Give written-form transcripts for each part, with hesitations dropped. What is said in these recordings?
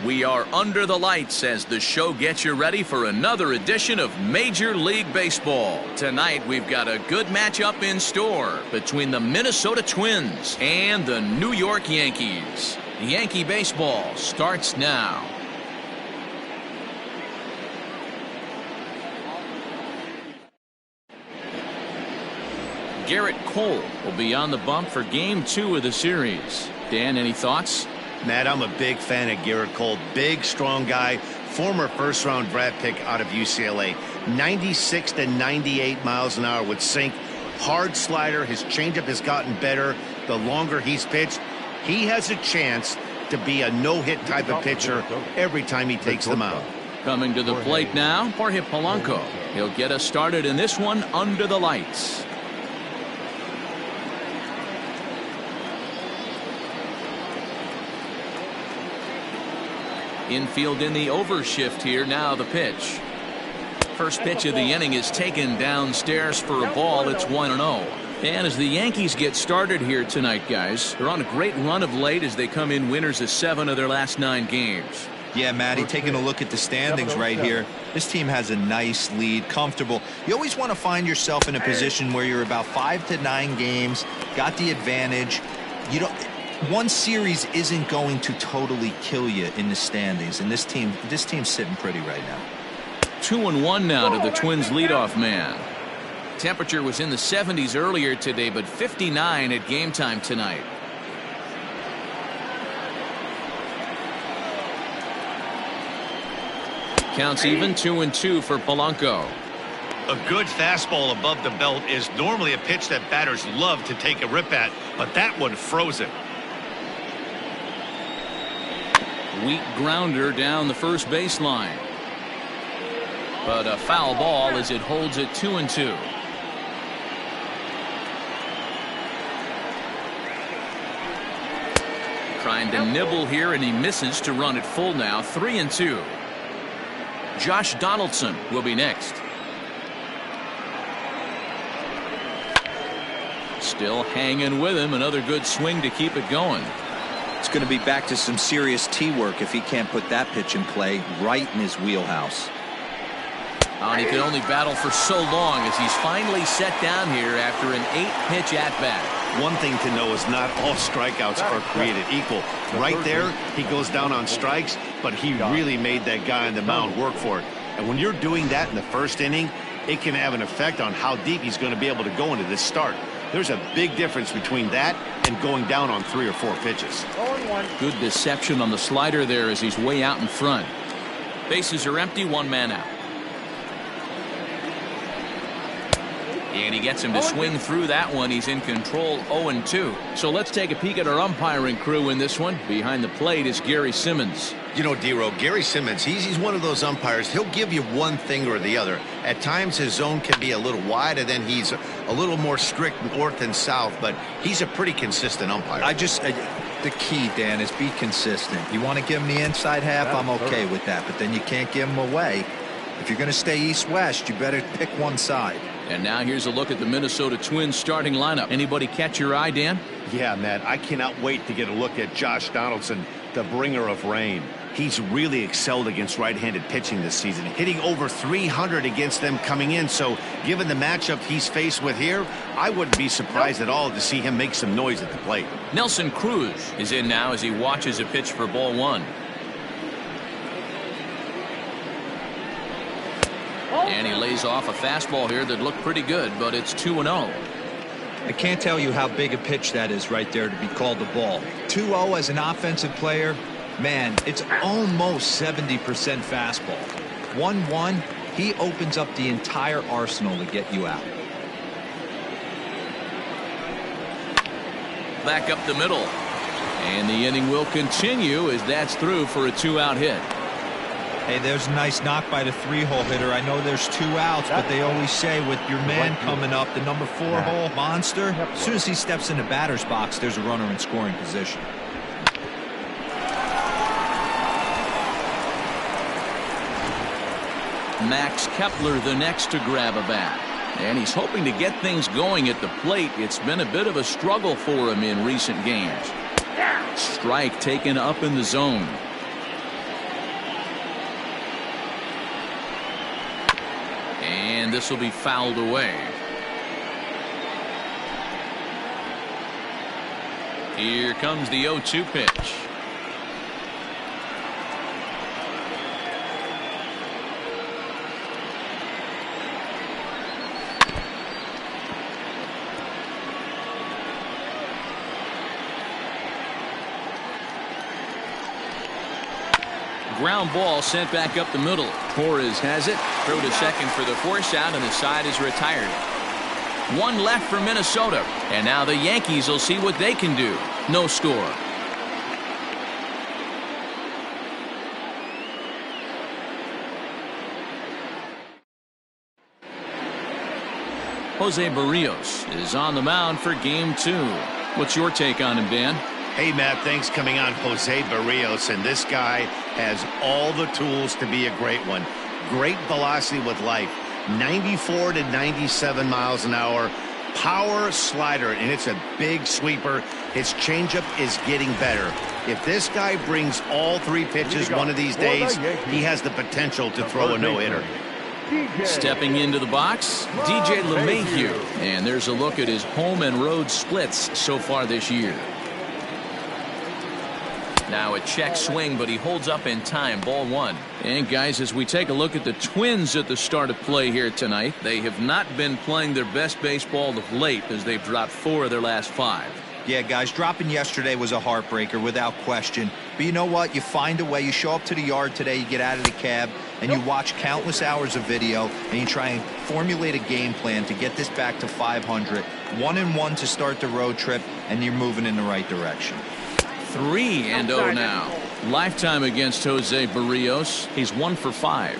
We are under the lights as the show gets you ready for another edition of Major League Baseball. Tonight we've got a good matchup in store between the Minnesota Twins and the New York Yankees. Yankee baseball starts now. Garrett Cole will be on the bump for Game 2 of the series. Dan, any thoughts? Matt, I'm a big fan of Garrett Cole. Big, strong guy. Former first-round draft pick out of UCLA. 96 to 98 miles an hour with sink. Hard slider. His changeup has gotten better the longer he's pitched. He has a chance to be a no-hit type of pitcher every time he takes the mound. Coming to the plate now, Jorge Polanco. He'll get us started in this one under the lights. Infield in the overshift here. Now the pitch. First pitch of the inning is taken downstairs for a ball. It's 1-0. And as the Yankees get started here tonight, guys, they're on a great run of late as they come in winners of 7 of their last 9 games. Yeah, Matty, taking a look at the standings right here, this team has a nice lead, comfortable. You always want to find yourself in a position where you're about 5 to 9 games, got the advantage. You don't. One series isn't going to totally kill you in the standings, and this team's sitting pretty right now. 2-1 now to the Twins leadoff man. Temperature was in the 70s earlier today, but 59 at game time tonight. Counts even, 2-2 for Polanco. A good fastball above the belt is normally a pitch that batters love to take a rip at, but that one froze it. Weak grounder down the first baseline. But a foul ball as it holds it 2-2. Trying to nibble here, and he misses to run it full now. 3-2. Josh Donaldson will be next. Still hanging with him. Another good swing to keep it going. It's going to be back to some serious tee work if he can't put that pitch in play right in his wheelhouse. And he can only battle for so long as he's finally set down here after an 8-pitch at-bat. One thing to know is not all strikeouts are created equal. Right there, he goes down on strikes, but he really made that guy on the mound work for it. And when you're doing that in the first inning, it can have an effect on how deep he's going to be able to go into this start. There's a big difference between that and going down on 3 or 4 pitches. Good deception on the slider there as he's way out in front. Bases are empty, 1 man out. And he gets him to swing through that one. He's in control, 0-2. So let's take a peek at our umpiring crew in this one. Behind the plate is Gary Simmons. You know, D-Row, Gary Simmons, he's one of those umpires. He'll give you one thing or the other. At times his zone can be a little wide, and then he's a little more strict north and south, but he's a pretty consistent umpire. The key, Dan, is be consistent. You want to give him the inside half, I'm okay with that, but then you can't give him away. If you're going to stay east-west, you better pick one side. And now here's a look at the Minnesota Twins starting lineup. Anybody catch your eye, Dan? Yeah, Matt, I cannot wait to get a look at Josh Donaldson, the bringer of rain. He's really excelled against right-handed pitching this season, hitting over 300 against them coming in. So given the matchup he's faced with here, I wouldn't be surprised at all to see him make some noise at the plate. Nelson Cruz is in now as he watches a pitch for ball 1. And he lays off a fastball here that looked pretty good, but it's 2-0. I can't tell you how big a pitch that is right there to be called the ball. 2-0 as an offensive player, man, it's almost 70% fastball. 1-1, he opens up the entire arsenal to get you out. Back up the middle. And the inning will continue as that's through for a 2-out hit. Hey, there's a nice knock by the 3-hole hitter. I know there's 2 outs, but they always say with your man coming up, the number 4-hole monster, as soon as he steps in the batter's box, there's a runner in scoring position. Max Kepler the next to grab a bat. And he's hoping to get things going at the plate. It's been a bit of a struggle for him in recent games. Strike taken up in the zone. And this will be fouled away. Here comes the 0-2 pitch. Ground ball sent back up the middle. Torres has it. Throw to second for the force out, and the side is retired. One left for Minnesota. And now the Yankees will see what they can do. No score. Jose Barrios is on the mound for game 2. What's your take on him, Dan? Hey, Matt, thanks. Coming on Jose Barrios, and this guy has all the tools to be a great one. Great velocity with life, 94 to 97 miles an hour, power slider, and it's a big sweeper. His changeup is getting better. If this guy brings all 3 pitches one of these days, he has the potential to throw a no-hitter. Stepping into the box, DJ LeMahieu, and there's a look at his home and road splits so far this year. Now a check swing, but he holds up in time. Ball 1. And guys, as we take a look at the Twins at the start of play here tonight, they have not been playing their best baseball of late as they've dropped 4 of their last 5. Yeah, guys, dropping yesterday was a heartbreaker without question. But you know what? You find a way. You show up to the yard today, you get out of the cab, and you watch countless hours of video, and you try and formulate a game plan to get this back to 500. 1-1 to start the road trip, and you're moving in the right direction. 3-0 now. Lifetime against Jose Barrios. He's 1 for 5.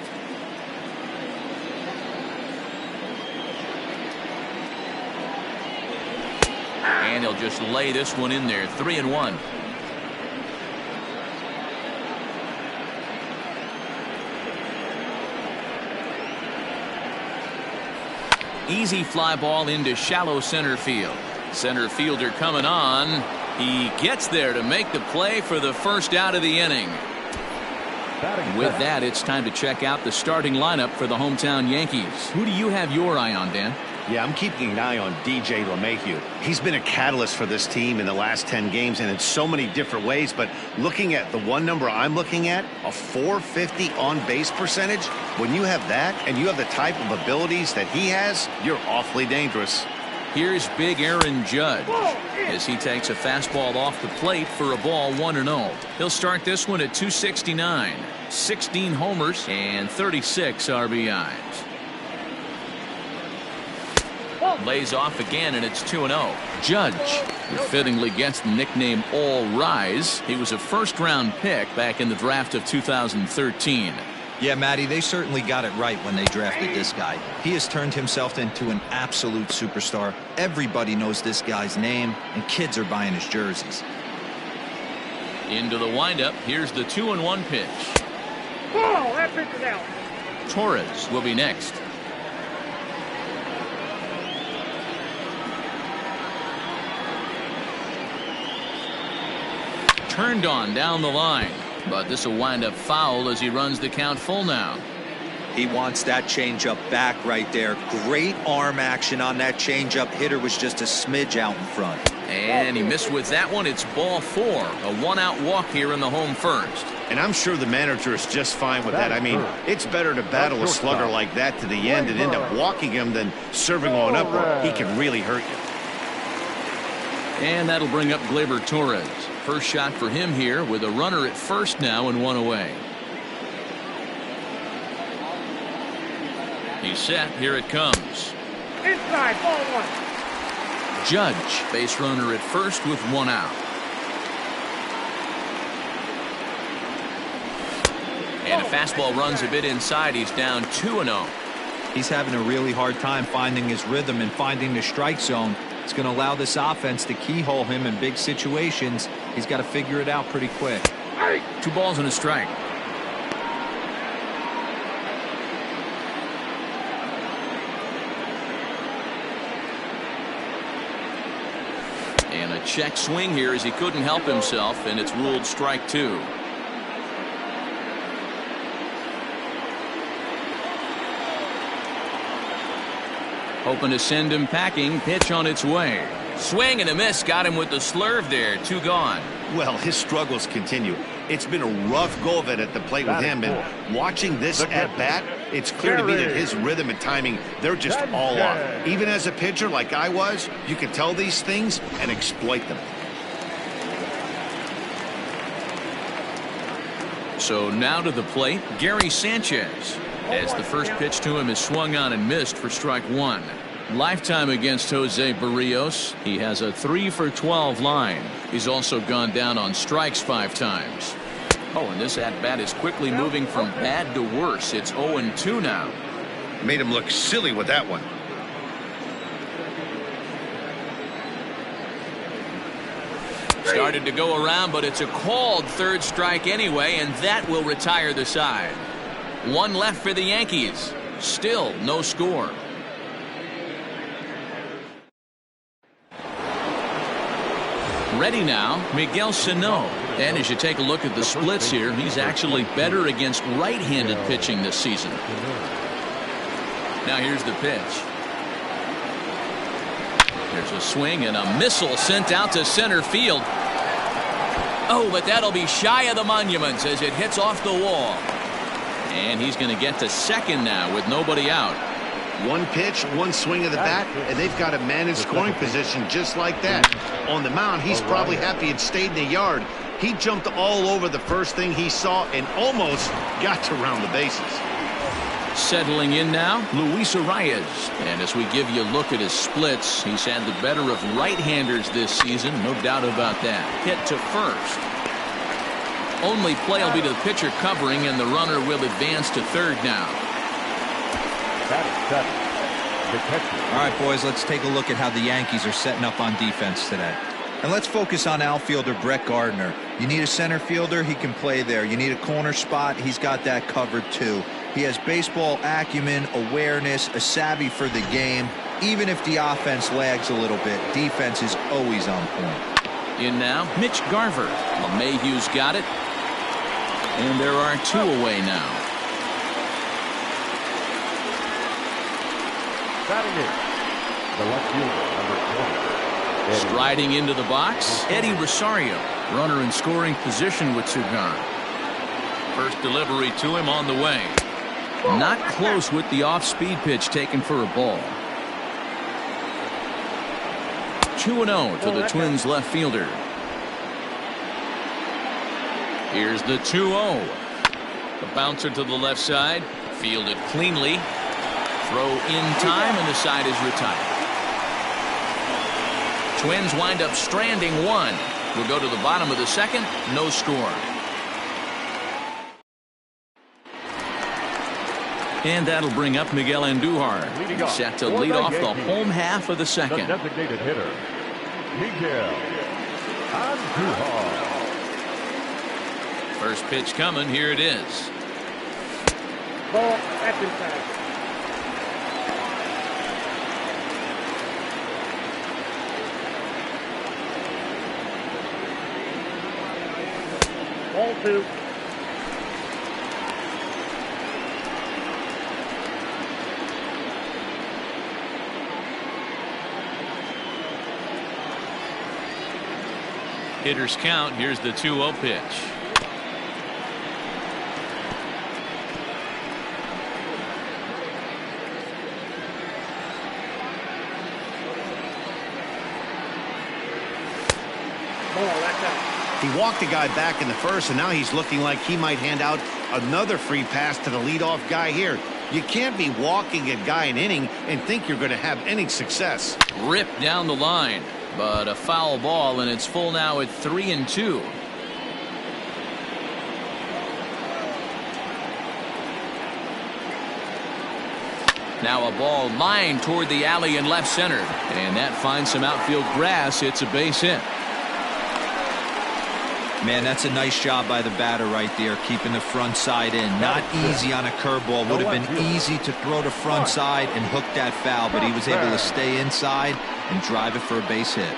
And he'll just lay this one in there. 3-1. Easy fly ball into shallow center field. Center fielder coming on. He gets there to make the play for the first out of the inning. With that, it's time to check out the starting lineup for the hometown Yankees. Who do you have your eye on, Dan? Yeah, I'm keeping an eye on DJ LeMahieu. He's been a catalyst for this team in the last 10 games and in so many different ways. But looking at the one number I'm looking at, a .450 on-base percentage, when you have that and you have the type of abilities that he has, you're awfully dangerous. Here's big Aaron Judge as he takes a fastball off the plate for a ball 1-0. He'll start this one at 269, 16 homers and 36 RBIs. Lays off again, and it's 2-0. Judge, who fittingly gets the nickname All Rise. He was a first-round pick back in the draft of 2013. Yeah, Matty, they certainly got it right when they drafted this guy. He has turned himself into an absolute superstar. Everybody knows this guy's name, and kids are buying his jerseys. Into the windup. Here's the 2-1 pitch. Oh, that pitch is out. Torres will be next. Turned on down the line. But this will wind up foul as he runs the count full now. He wants that changeup back right there. Great arm action on that changeup. Hitter was just a smidge out in front. And he missed with that one. It's ball 4. A one-out walk here in the home first. And I'm sure the manager is just fine with that. I mean, it's better to battle a slugger like that to the end and end up walking him than serving on up where he can really hurt you. And that'll bring up Gleyber Torres. First shot for him here with a runner at first now and 1 away. He's set. Here it comes. Inside, ball 1. Judge, base runner at first with 1 out. And a fastball runs a bit inside. He's down 2-0. He's having a really hard time finding his rhythm and finding the strike zone. It's going to allow this offense to keyhole him in big situations. He's got to figure it out pretty quick. 2 balls and a strike. And a check swing here as he couldn't help himself, and it's ruled strike 2. Hoping to send him packing. Pitch on its way. Swing and a miss. Got him with the slurve there. 2 gone. Well, his struggles continue. It's been a rough go of it at the plate with him, and watching this at bat, it's clear to me that his rhythm and timing, they're just all off. Even as a pitcher like I was, you can tell these things and exploit them. So now to the plate, Gary Sanchez, as the first pitch to him is swung on and missed for strike 1. Lifetime against Jose Barrios. He has a 3 for 12 line. He's also gone down on strikes 5 times. Oh, and this at-bat is quickly moving from bad to worse. It's 0-2 now. Made him look silly with that one. Started to go around, but it's a called 3rd strike anyway, and that will retire the side. 1 left for the Yankees. Still no score. Ready now, Miguel Sano. And as you take a look at the splits here, he's actually better against right-handed pitching this season. Now here's the pitch. There's a swing and a missile sent out to center field. Oh, but that'll be shy of the monuments as it hits off the wall. And he's going to get to second now with nobody out. 1 pitch, 1 swing of the bat, and they've got a man in scoring position just like that. On the mound, he's probably happy it stayed in the yard. He jumped all over the first thing he saw and almost got to round the bases. Settling in now, Luis Arias. And as we give you a look at his splits, he's had the better of right-handers this season, no doubt about that. Hit to first. Only play will be to the pitcher covering, and the runner will advance to third now. All right, boys, let's take a look at how the Yankees are setting up on defense today. And let's focus on outfielder Brett Gardner. You need a center fielder, he can play there. You need a corner spot, he's got that covered too. He has baseball acumen, awareness, a savvy for the game. Even if the offense lags a little bit, defense is always on point. In now, Mitch Garver. LeMahieu's got it. And there are 2 away now. Batting in, the left fielder, number 20. Striding into the box, Eddie Rosario. Runner in scoring position with 2 gone. First delivery to him on the way. Not close with the off-speed pitch taken for a ball. 2-0 to the Twins left fielder. Here's the 2-0. The bouncer to the left side. Fielded cleanly. Throw in time, and the side is retired. Twins wind up stranding 1. We'll go to the bottom of the second. No score. And that'll bring up Miguel Andujar. Set to lead off the home half of the second. The designated hitter, Miguel Andujar. First pitch coming. Here it is. Ball, that's inside. Ball 2. Hitters count. Here's the 2-0 pitch. He walked a guy back in the first, and now he's looking like he might hand out another free pass to the leadoff guy here. You can't be walking a guy an inning and think you're going to have any success. Ripped down the line, but a foul ball, and it's full now at 3-2. Now a ball lined toward the alley in left center, and that finds some outfield grass. It's a base hit. Man, that's a nice job by the batter right there, keeping the front side in. Not easy on a curveball. Would have been easy to throw the front side and hook that foul, but he was able to stay inside and drive it for a base hit.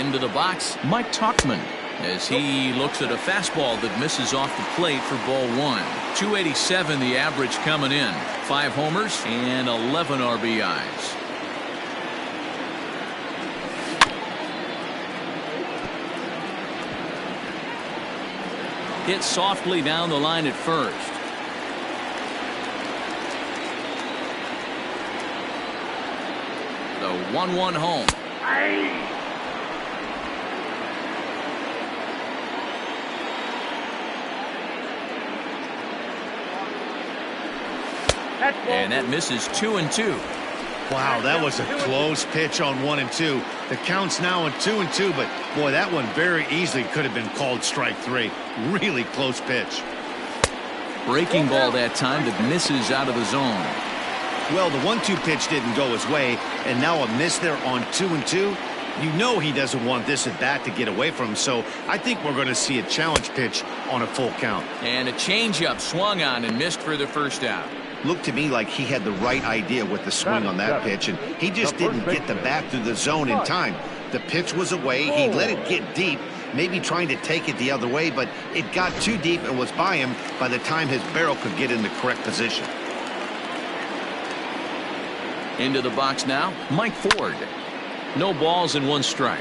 Into the box, Mike Tuchman, as he looks at a fastball that misses off the plate for ball 1. 287 the average coming in. 5 homers and 11 RBIs. Hit softly down the line at first. The 1-1 home. And that misses 2-2. Wow, that was a close pitch on 1 and 2. The count's now on 2 and 2, but boy, that one very easily could have been called strike 3. Really close pitch. Breaking ball that time that misses out of the zone. Well, the 1-2 pitch didn't go his way, and now a miss there on 2 and 2. You know he doesn't want this at bat to get away from him, so I think we're going to see a challenge pitch on a full count. And a changeup swung on and missed for the first out. Looked to me like he had the right idea with the swing on that pitch, and he just didn't get the bat through the zone in time. The pitch was away. He let it get deep, maybe trying to take it the other way, but it got too deep and was by him by the time his barrel could get in the correct position. Into the box now, Mike Ford. No balls and 1 strike.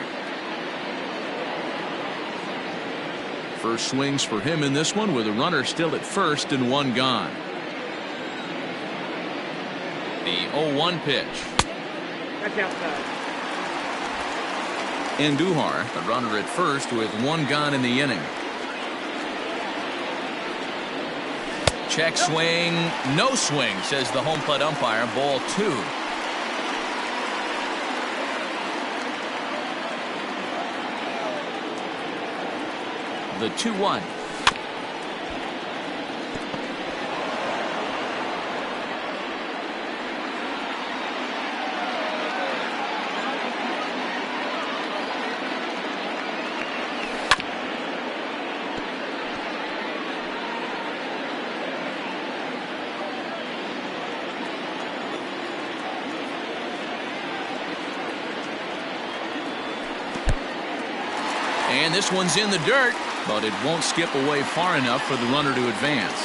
First swings for him in this one with a runner still at first and 1 gone. The 0-1 pitch. That's outside. Andujar, the runner at first with 1 gone in the inning. Check swing, no swing, says the home plate umpire. Ball 2. The 2-1. And this one's in the dirt, but it won't skip away far enough for the runner to advance.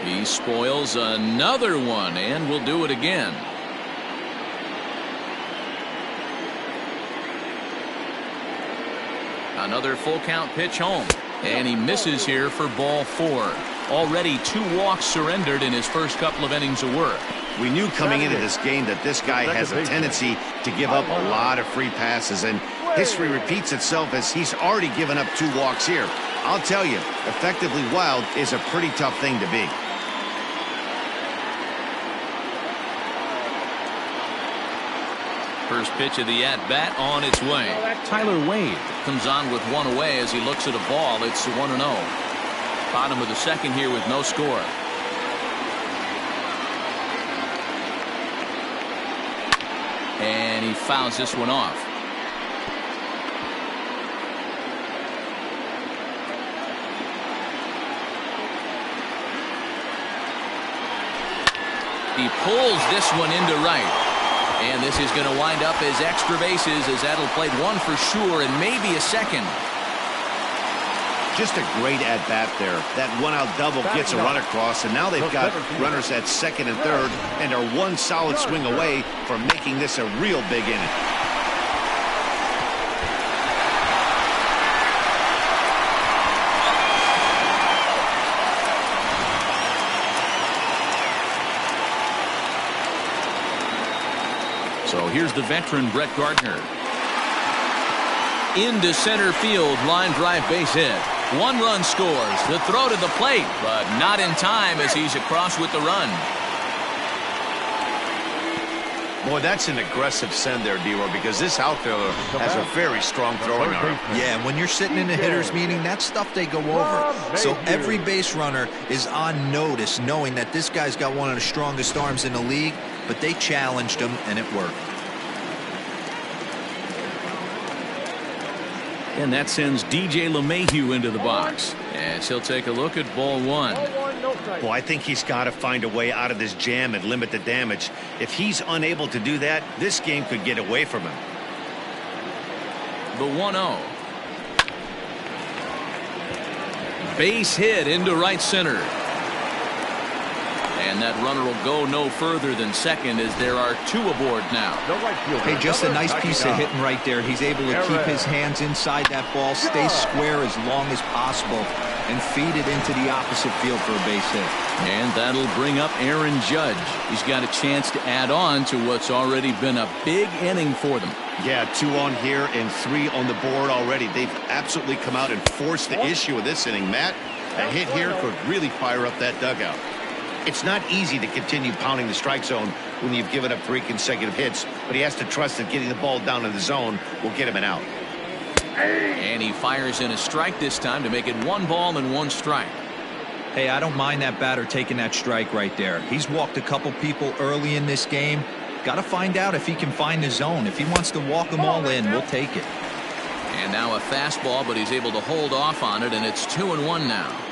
He spoils another one and will do it again. Another full count pitch home, and he misses here for ball 4. Already 2 walks surrendered in his first couple of innings of work. We knew coming into this game that this guy has a tendency to give up a lot of free passes, and history repeats itself as he's already given up 2 walks here. I'll tell you, effectively wild is a pretty tough thing to be. First pitch of the at-bat on its way. Tyler Wade comes on with 1 away as he looks at a ball. It's 1-0. Bottom of the second here with no score. And he fouls this one off. He pulls this one into right. And this is going to wind up as extra bases, as that'll play 1 for sure and maybe a second. Just a great at-bat there. That 1-out double gets a run across, and now they've got runners at second and third and are 1 solid swing away from making this a real big inning. So here's the veteran Brett Gardner. Into center field, line drive base hit. 1 run scores. The throw to the plate, but not in time as he's across with the run. Boy, that's an aggressive send there, D-Roy, because this outfielder has a very strong throwing arm. Yeah, and when you're sitting in a hitter's meeting, that's stuff they go over. So every base runner is on notice, knowing that this guy's got one of the strongest arms in the league, but they challenged him, and it worked. And that sends DJ LeMahieu into the box as he'll take a look at ball one. Well, I think he's got to find a way out of this jam and limit the damage. If he's unable to do that, this game could get away from him. The 1-0. Base hit into right center. And that runner will go no further than second as there are two aboard now. Hey, just a nice piece of hitting right there. He's able to keep his hands inside that ball, stay square as long as possible, and feed it into the opposite field for a base hit. And that'll bring up Aaron Judge. He's got a chance to add on to what's already been a big inning for them. Yeah, 2 on here and 3 on the board already. They've absolutely come out and forced the issue of this inning. Matt, a hit here could really fire up that dugout. It's not easy to continue pounding the strike zone when you've given up 3 consecutive hits, but he has to trust that getting the ball down in the zone will get him an out. And he fires in a strike this time to make it 1 ball and 1 strike. Hey, I don't mind that batter taking that strike right there. He's walked a couple people early in this game. Got to find out if he can find the zone. If he wants to walk them all in, we'll take it. And now a fastball, but he's able to hold off on it, and it's 2-1 now.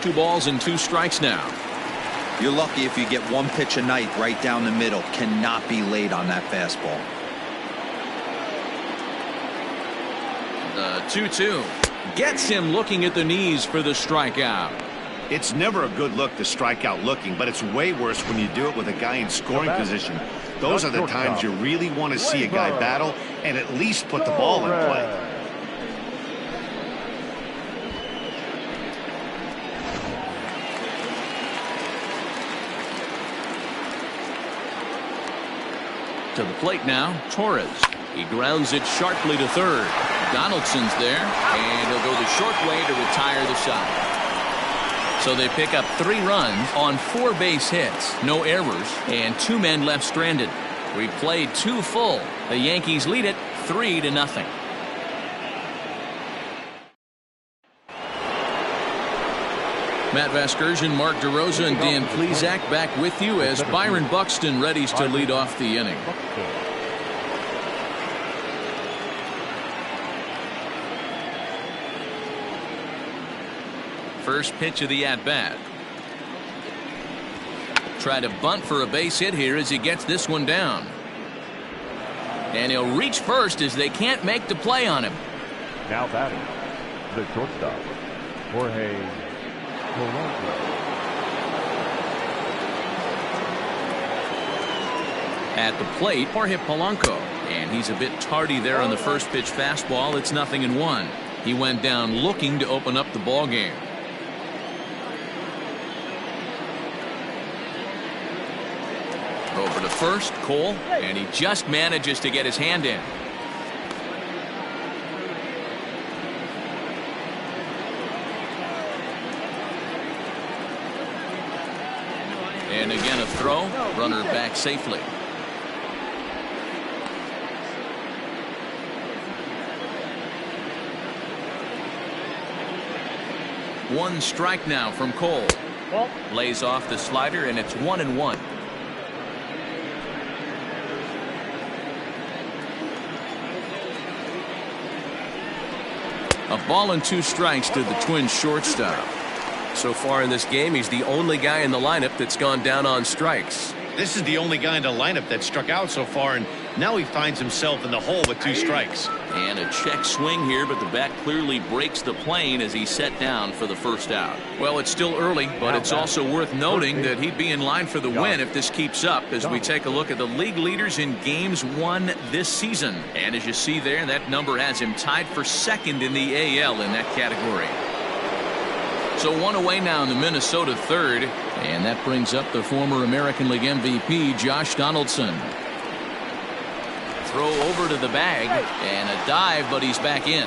Two balls and 2 strikes now. You're lucky if you get 1 pitch a night right down the middle. Cannot be late on that fastball. The 2-2 gets him looking at the knees for the strikeout. It's never a good look to strike out looking, but it's way worse when you do it with a guy in scoring position. Those are the times you really want to see a guy battle and at least put the ball in play. To the plate now, Torres. He grounds it sharply to third. Donaldson's there, and he'll go the short way to retire the side. So they pick up 3 runs on 4 base hits, no errors, and 2 men left stranded. We've played 2 full. The Yankees lead it 3-0. Matt Vasgersian, Mark DeRosa, and Dan Plesac back with you as Byron Buxton readies to lead off the inning. First pitch of the at-bat. Try to bunt for a base hit here as he gets this one down. And he'll reach first as they can't make the play on him. Now batting, the shortstop, Jorge Polanco. At the plate, Jorge Polanco. And he's a bit tardy there on the first pitch fastball. It's 0-1. He went down looking to open up the ball game. Over to first, Cole, and he just manages to get his hand in. And again a throw, runner back safely. One strike now from Cole. Lays off the slider, and it's 1-1. A ball and 2 strikes to the Twins shortstop. So far in this game, he's the only guy in the lineup that's gone down on strikes. This is the only guy in the lineup that struck out so far, and now he finds himself in the hole with 2 strikes. And a check swing here, but the bat clearly breaks the plane as he's set down for the first out. Well, it's still early, but it's also worth noting that he'd be in line for the win if this keeps up as we take a look at the league leaders in games won this season. And as you see there, that number has him tied for second in the AL in that category. So 1 away now in the Minnesota third, and that brings up the former American League MVP Josh Donaldson. Throw over to the bag and a dive, but he's back in.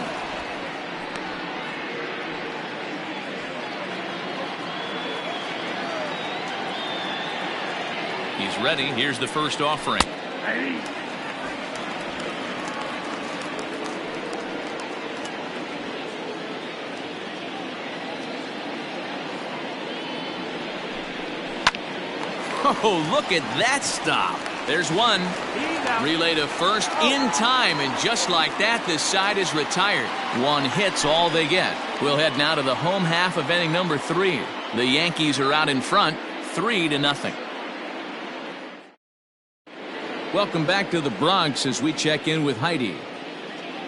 He's ready. Here's the first offering. Oh, look at that stop. There's one. Relay to first in time, and just like that, this side is retired. One hit's all they get. We'll head now to the home half of inning number 3. The Yankees are out in front, 3-0. Welcome back to the Bronx as we check in with Heidi.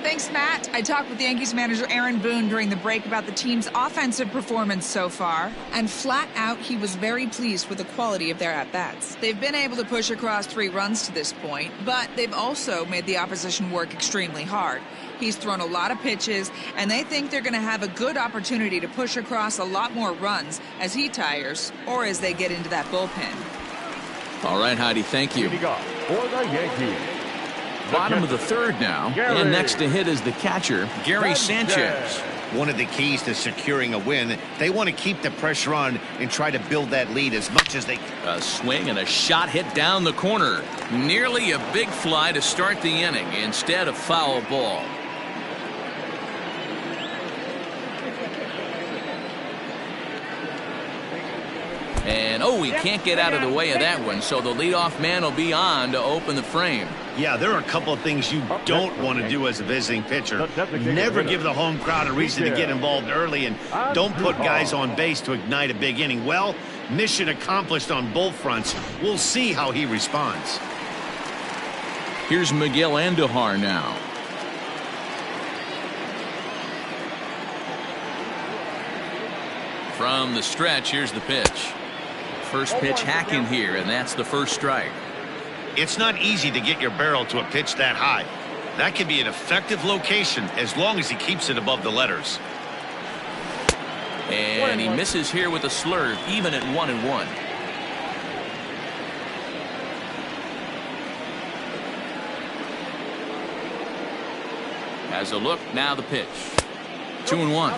Thanks, Matt. I talked with Yankees manager Aaron Boone during the break about the team's offensive performance so far, and flat out, he was very pleased with the quality of their at-bats. They've been able to push across 3 runs to this point, but they've also made the opposition work extremely hard. He's thrown a lot of pitches, and they think they're going to have a good opportunity to push across a lot more runs as he tires or as they get into that bullpen. All right, Heidi, thank you. For the Yankees. Bottom of the 3rd now, and next to hit is the catcher, Gary Sanchez. One of the keys to securing a win, they want to keep the pressure on and try to build that lead as much as they can. A swing and a shot hit down the corner. Nearly a big fly to start the inning instead of foul ball. And, oh, he can't get out of the way of that one, so the leadoff man will be on to open the frame. Yeah, there are a couple of things you don't want to do as a visiting pitcher. Never give the home crowd a reason to get involved early, and don't put guys on base to ignite a big inning. Well, mission accomplished on both fronts. We'll see how he responds. Here's Miguel Andujar now. From the stretch, here's the pitch. First pitch hacking here, and that's the first strike. It's not easy to get your barrel to a pitch that high. That can be an effective location as long as he keeps it above the letters. And he misses here with a slurve, even at 1-1. Has a look, now the pitch. 2-1.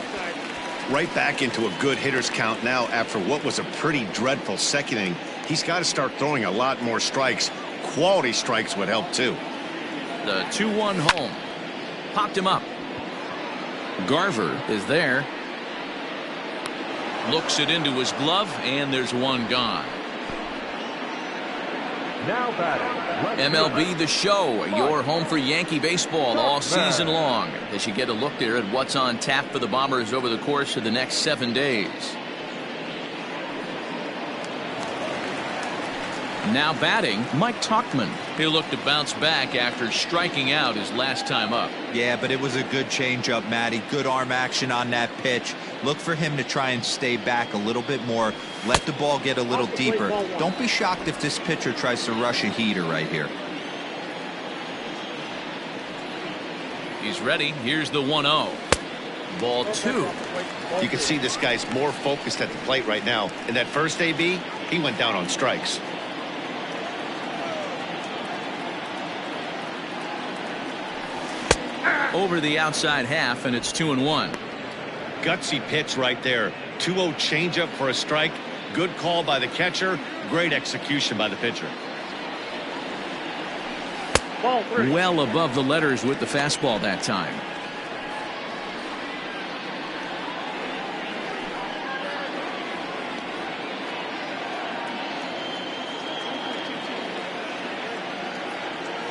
Right back into a good hitter's count now after what was a pretty dreadful second inning. He's got to start throwing a lot more strikes. Quality strikes would help too. The 2-1 home. Popped him up. Garver is there. Looks it into his glove, and there's one gone. Now batting. MLB The Show, your home for Yankee baseball all season long, as you get a look there at what's on tap for the Bombers over the course of the next 7 days. Now batting, Mike Tauchman. He'll look to bounce back after striking out his last time up. Yeah, but it was a good changeup, Matty. Good arm action on that pitch. Look for him to try and stay back a little bit more. Let the ball get a little deeper. Don't be shocked if this pitcher tries to rush a heater right here. He's ready. Here's the 1-0. Ball 2. You can see this guy's more focused at the plate right now. In that first AB, he went down on strikes. Over the outside half, and it's 2-1. Gutsy pitch right there. 2-0 changeup for a strike. Good call by the catcher. Great execution by the pitcher. Well above the letters with the fastball that time.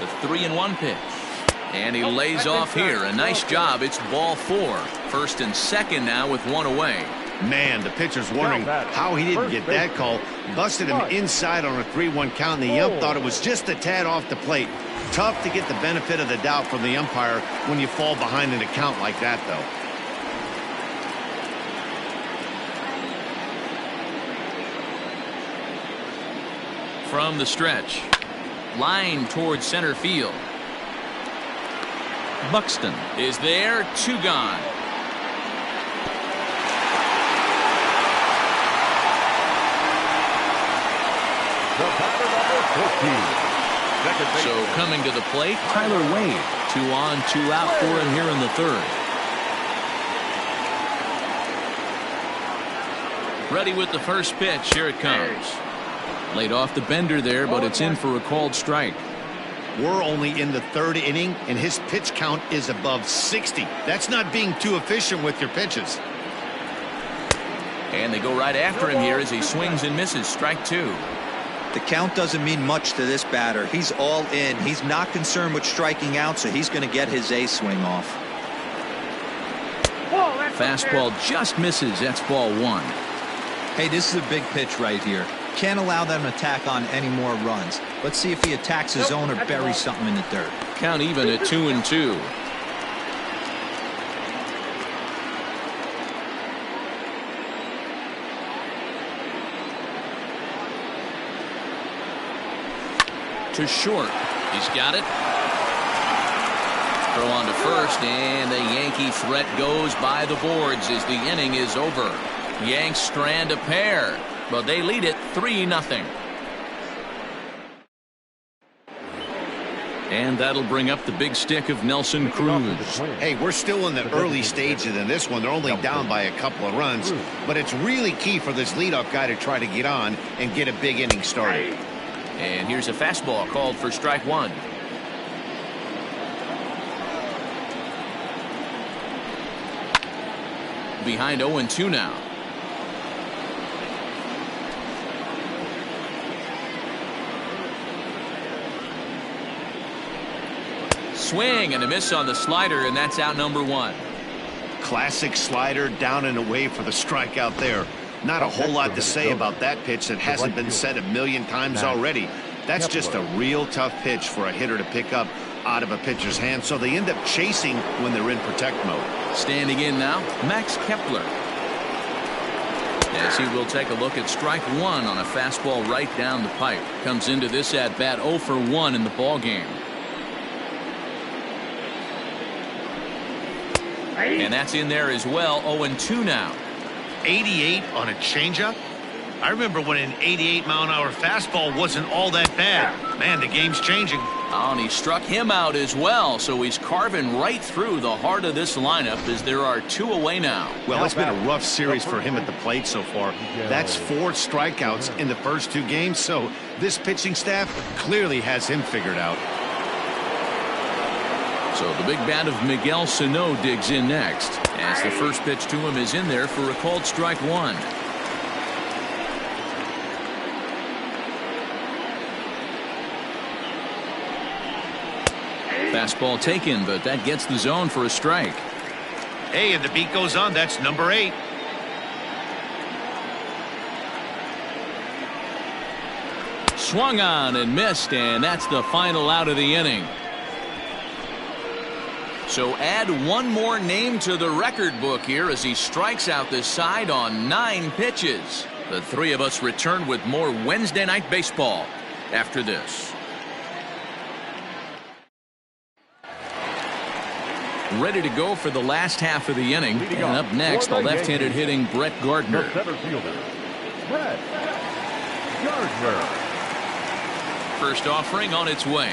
The 3-1 pitch. And he lays off here. A nice job. It's ball 4. First and second now with one away. Man, the pitcher's wondering how he didn't get that call. Busted him inside on a 3-1 count, and the ump thought it was just a tad off the plate. Tough to get the benefit of the doubt from the umpire when you fall behind in a count like that, though. From the stretch. Line towards center field. Buxton is there. 2 gone. So coming to the plate, Tyler Wade. 2 on, 2 out for him here in the 3rd. Ready with the first pitch. Here it comes. Laid off the bender there, but it's in for a called strike. We're only in the 3rd inning, and his pitch count is above 60. That's not being too efficient with your pitches. And they go right after him here as he swings and misses. Strike 2. The count doesn't mean much to this batter. He's all in. He's not concerned with striking out, so he's going to get his A swing off. Fastball just misses. That's ball one. Hey, this is a big pitch right here. Can't allow them to tack on any more runs. Let's see if he attacks his zone or buries something in the dirt. Count even at 2-2. To short. He's got it. Throw on to first, and the Yankee threat goes by the boards as the inning is over. Yanks strand a pair, but they lead it 3-0. And that'll bring up the big stick of Nelson Cruz. Hey, we're still in the early stages in this one. They're only down by a couple of runs, but it's really key for this leadoff guy to try to get on and get a big inning started. And here's a fastball called for strike one. Behind 0-2 now. Swing and a miss on the slider, and that's out number one. Classic slider down and away for the strikeout there. Not a whole lot to say about that pitch that hasn't been said a million times already. That's just a real tough pitch for a hitter to pick up out of a pitcher's hand, so they end up chasing when they're in protect mode. Standing in now, Max Kepler. As he will take a look at strike one on a fastball right down the pipe. Comes into this at bat 0 for 1 in the ball game. And that's in there as well. 0-2 now. 88 on a changeup? I remember when an 88-mile-an-hour fastball wasn't all that bad. Man, the game's changing. Oh, and he struck him out as well, so he's carving right through the heart of this lineup as there are 2 away now. Well, it's been a rough series for him at the plate so far. That's 4 strikeouts in the first 2 games, so this pitching staff clearly has him figured out. So the big bat of Miguel Sano digs in next, as the first pitch to him is in there for a called strike one. Fastball taken, but that gets the zone for a strike. Hey, and the beat goes on. That's number 8. Swung on and missed, and that's the final out of the inning. So add one more name to the record book here as he strikes out this side on 9 pitches. The 3 of us return with more Wednesday Night Baseball after this. Ready to go for the last half of the inning. And up next, the left-handed hitting Brett Gardner. The center fielder, Brett Gardner. First offering on its way.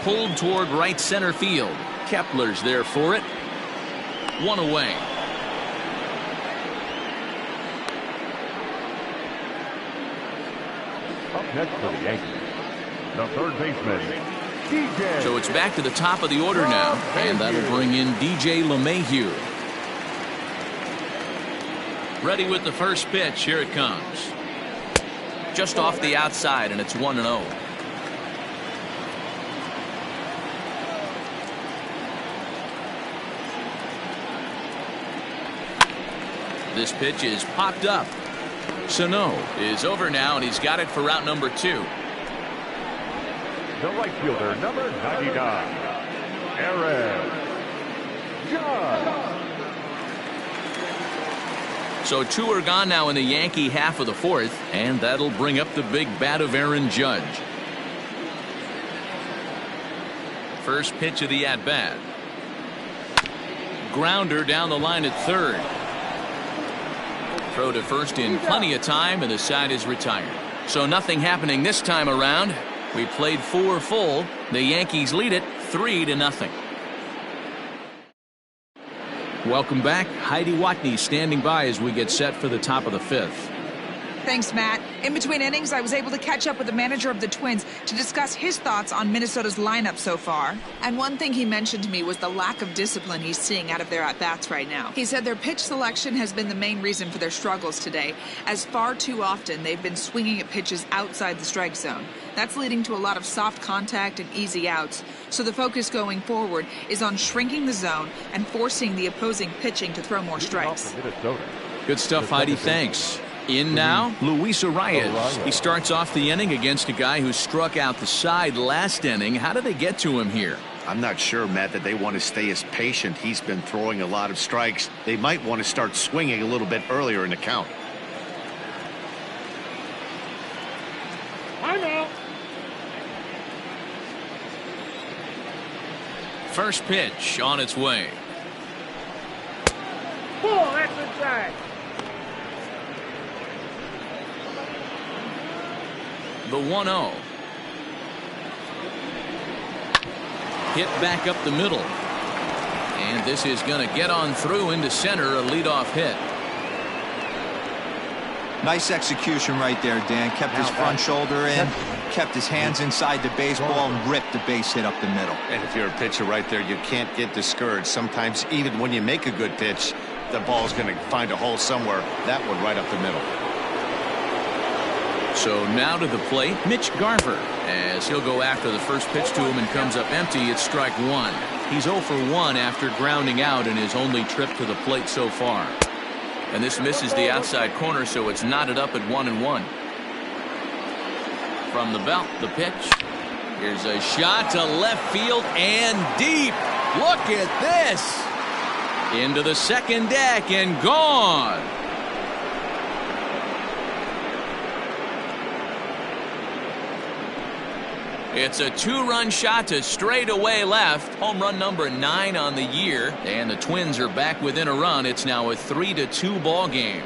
Pulled toward right center field. Kepler's there for it. 1 away. Up next for the Yankees, the third baseman, DJ. So it's back to the top of the order now, and that'll bring in DJ LeMahieu. Ready with the first pitch. Here it comes. Just off the outside, and it's 1-0. This pitch is popped up. Sano is over now, and he's got it for route number 2. The right fielder, number 99, Aaron Judge. So 2 are gone now in the Yankee half of the 4th, and that'll bring up the big bat of Aaron Judge. First pitch of the at-bat. Grounder down the line at third. Throw to first in plenty of time, and the side is retired. So nothing happening this time around. We played 4 full. The Yankees lead it 3-0. Welcome back. Heidi Watney standing by as we get set for the top of the 5th. Thanks, Matt. In between innings, I was able to catch up with the manager of the Twins to discuss his thoughts on Minnesota's lineup so far. And one thing he mentioned to me was the lack of discipline he's seeing out of their at-bats right now. He said their pitch selection has been the main reason for their struggles today, as far too often they've been swinging at pitches outside the strike zone. That's leading to a lot of soft contact and easy outs. So the focus going forward is on shrinking the zone and forcing the opposing pitching to throw more strikes. Good stuff, Heidi. Thanks. In now, Luis Arias. He starts off the inning against a guy who struck out the side last inning. How did they get to him here? I'm not sure, Matt, that they want to stay as patient. He's been throwing a lot of strikes. They might want to start swinging a little bit earlier in the count. I'm out. First pitch on its way. Ball, that's inside. The 1-0. Hit back up the middle. And this is going to get on through into center, a leadoff hit. Nice execution right there, Dan. Kept his front shoulder in, kept his hands inside the baseball, and ripped the base hit up the middle. And if you're a pitcher right there, you can't get discouraged. Sometimes even when you make a good pitch, the ball's going to find a hole somewhere. That one right up the middle. So now to the plate, Mitch Garver, as he'll go after the first pitch to him and comes up empty. It's strike one. He's 0 for 1 after grounding out in his only trip to the plate so far. And this misses the outside corner, so it's knotted up at 1-1. From the belt, the pitch. Here's a shot to left field and deep. Look at this. Into the second deck and gone. It's a 2-run shot to straightaway left. Home run number 9 on the year. And the Twins are back within a run. It's now a 3-2 ball game.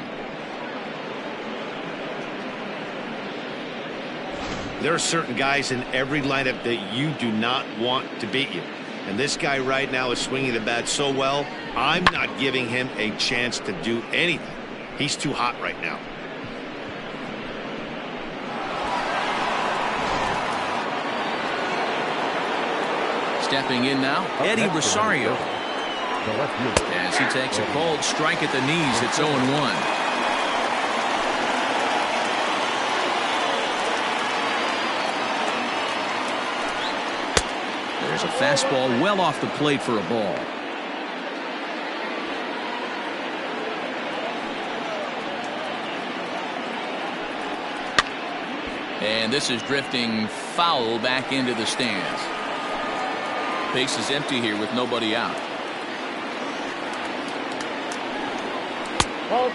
There are certain guys in every lineup that you do not want to beat you. And this guy right now is swinging the bat so well, I'm not giving him a chance to do anything. He's too hot right now. Stepping in now, Eddie Rosario. As he takes a cold strike at the knees, it's 0-1. There's a fastball well off the plate for a ball. And this is drifting foul back into the stands. Base is empty here with nobody out.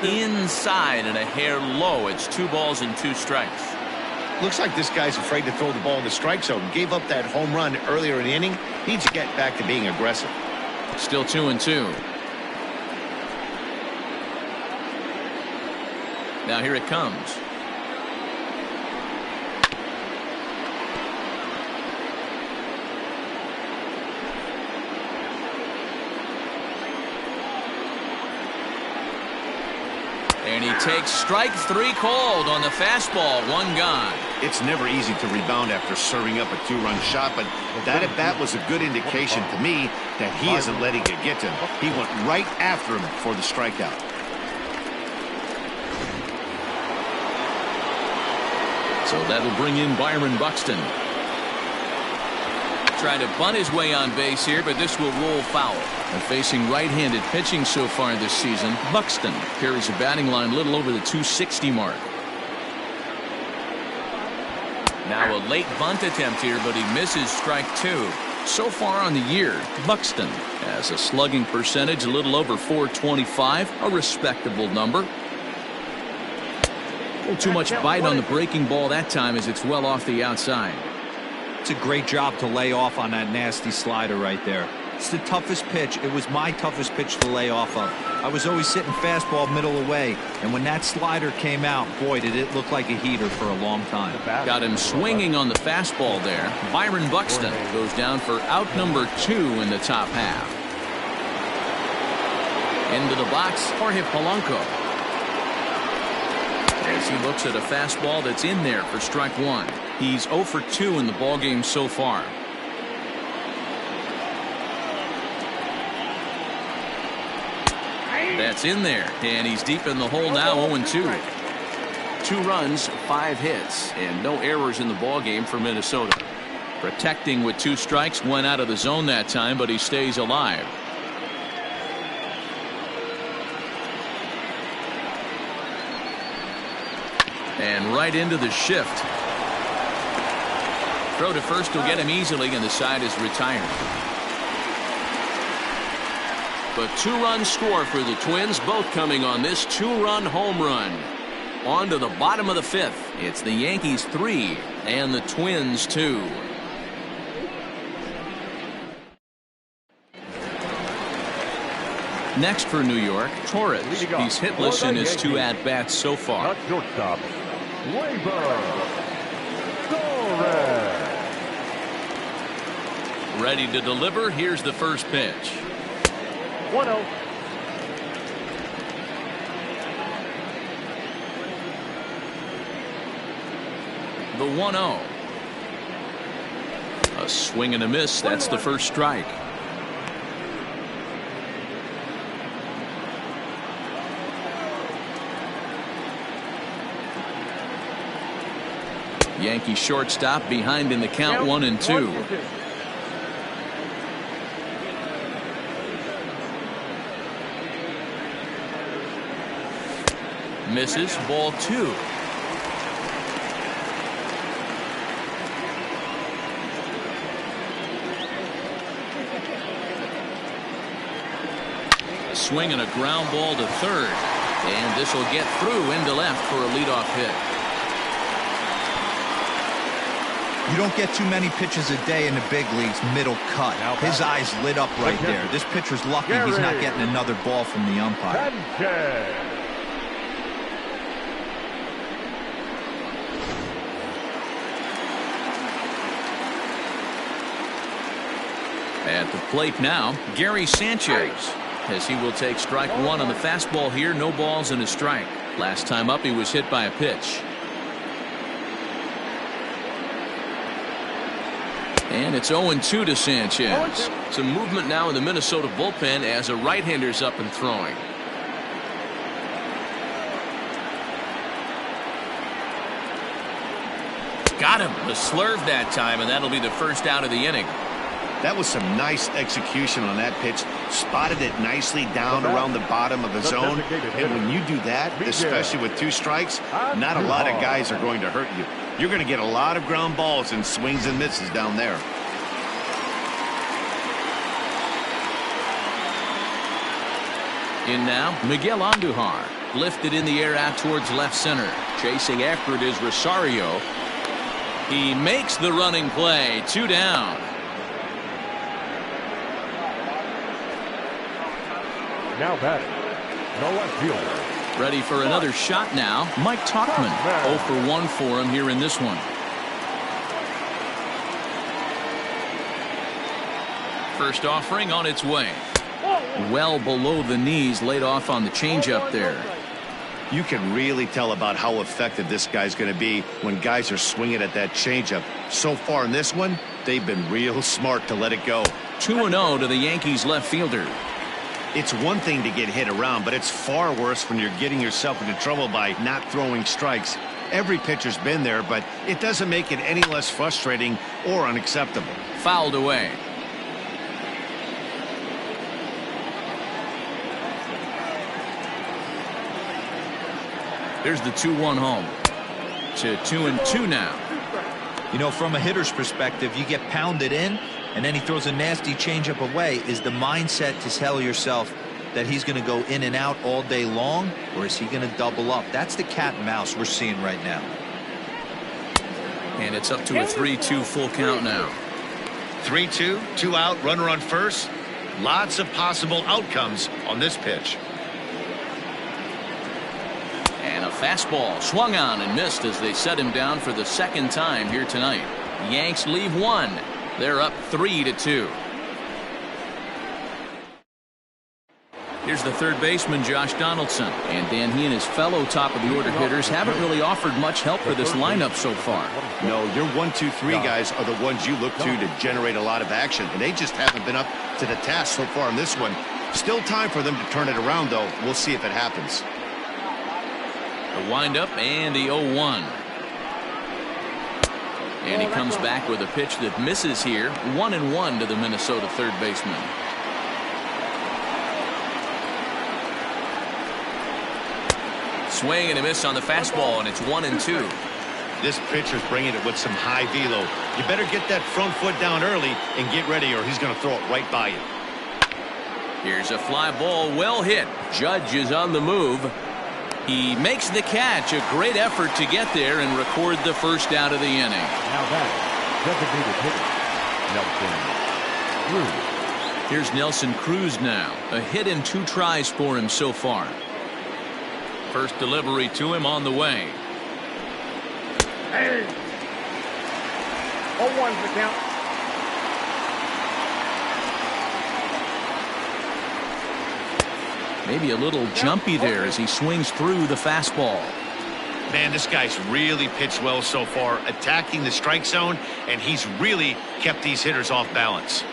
Inside and a hair low. It's 2 balls and 2 strikes. Looks like this guy's afraid to throw the ball in the strike zone. Gave up that home run earlier in the inning. Needs to get back to being aggressive. Still 2-2. Now here it comes. And he takes strike 3 called on the fastball. 1 gone. It's never easy to rebound after serving up a 2-run shot, but that at bat was a good indication to me that he isn't letting it get to him. He went right after him for the strikeout. So that'll bring in Byron Buxton. Trying to bunt his way on base here, but this will roll foul. And facing right-handed pitching so far this season, Buxton carries a batting line a little over the 260 mark. Now a late bunt attempt here, but he misses strike 2. So far on the year, Buxton has a slugging percentage a little over .425, a respectable number. A little too much bite on the breaking ball that time as it's well off the outside. It's a great job to lay off on that nasty slider right there. It's the toughest pitch. It was my toughest pitch to lay off of. I was always sitting fastball middle away, and when that slider came out, boy, did it look like a heater for a long time. Got him swinging on the fastball there. Byron Buxton goes down for out number 2 in the top half. Into the box, Jorge Polanco. as he looks at a fastball that's in there for strike one. He's 0 for 2 in the ballgame so far. That's in there, and he's deep in the hole now. 0-2. 2 runs, 5 hits, and no errors in the ballgame for Minnesota. Protecting with 2 strikes, went out of the zone that time, but he stays alive. And right into the shift. Throw to first will get him easily, and the side is retired. The 2-run score for the Twins, both coming on this 2-run home run. On to the bottom of the 5th. It's the Yankees 3 and the Twins 2. Next for New York, Torres. He's hitless in his 2 at-bats so far. Shortstop, Torres. Ready to deliver. Here's the first pitch. 1-0. The 1-0. A swing and a miss. That's the first strike. Yankee shortstop behind in the count. 1-2. Misses. Ball 2. A swing and a ground ball to third, and this will get through into left for a leadoff hit. You don't get too many pitches a day in the big leagues middle cut. His eyes lit up right there. This pitcher's lucky he's not getting another ball from the umpire. At the plate now, Gary Sanchez, as he will take strike 1 on the fastball here. No balls and a strike. Last time up he was hit by a pitch. And it's 0-2 to Sanchez. Some movement now in the Minnesota bullpen as a right-hander's up and throwing. Got him. The slurve that time, and that'll be the first out of the inning. That was some nice execution on that pitch. Spotted it nicely down around the bottom of the zone. And when you do that, especially with 2 strikes, not a lot of guys are going to hurt you. You're going to get a lot of ground balls and swings and misses down there. In now, Miguel Andujar. Lifted in the air out towards left center. Chasing after it is Rosario. He makes the running play. 2 down. Now batting, the left fielder. Ready for another shot now. Mike Tauchman. 0 for 1 for him here in this one. First offering on its way. Well below the knees, laid off on the changeup there. You can really tell about how effective this guy's going to be when guys are swinging at that changeup. So far in this one, they've been real smart to let it go. 2-0 to the Yankees left fielder. It's one thing to get hit around, but it's far worse when you're getting yourself into trouble by not throwing strikes. Every pitcher's been there, but it doesn't make it any less frustrating or unacceptable. Fouled away. There's the 2-1 home. To 2-2 now. You know, from a hitter's perspective, you get pounded in, and then he throws a nasty changeup away. Is the mindset to tell yourself that he's going to go in and out all day long, or is he going to double up? That's the cat and mouse we're seeing right now. And it's up to a 3-2 full count now. 3-2, 2 out, runner on first. Lots of possible outcomes on this pitch. And a fastball swung on and missed as they set him down for the second time here tonight. Yanks leave 1. They're up 3-2. Here's the third baseman, Josh Donaldson. And Dan, he and his fellow top-of-the-order hitters haven't really offered much help for this lineup so far. No, your 1, 2, 3 guys are the ones you look to generate a lot of action, and they just haven't been up to the task so far in this one. Still time for them to turn it around, though. We'll see if it happens. The windup and the 0-1. And he comes back with a pitch that misses here. 1-1 to the Minnesota third baseman. Swing and a miss on the fastball, and it's 1-2. This pitcher's bringing it with some high velo. You better get that front foot down early and get ready, or he's going to throw it right by you. Here's a fly ball, well hit. Judge is on the move. He makes the catch. A great effort to get there and record the first out of the inning. Now that designated hitter, Nelson Cruz. Here's Nelson Cruz now. A hit in 2 tries for him so far. First delivery to him on the way. Hey. 0-1's the count. Maybe a little jumpy there as he swings through the fastball. Man, this guy's really pitched well so far, attacking the strike zone, and he's really kept these hitters off balance.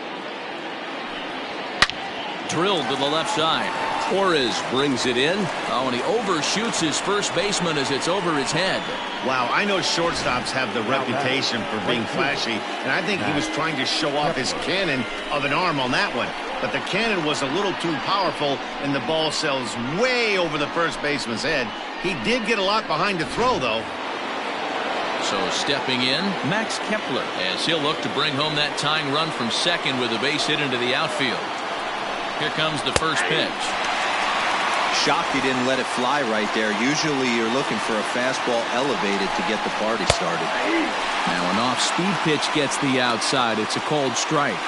Drilled to the left side. Torres brings it in. Oh, and he overshoots his first baseman as it's over his head. Wow, I know shortstops have the reputation for being flashy, and I think he was trying to show off his cannon of an arm on that one. But the cannon was a little too powerful, and the ball sails way over the first baseman's head. He did get a lot behind the throw, though. So stepping in, Max Kepler, as he'll look to bring home that tying run from second with a base hit into the outfield. Here comes the first pitch. Shocked he didn't let it fly right there. Usually you're looking for a fastball elevated to get the party started. Now an off-speed pitch gets the outside. It's a cold strike.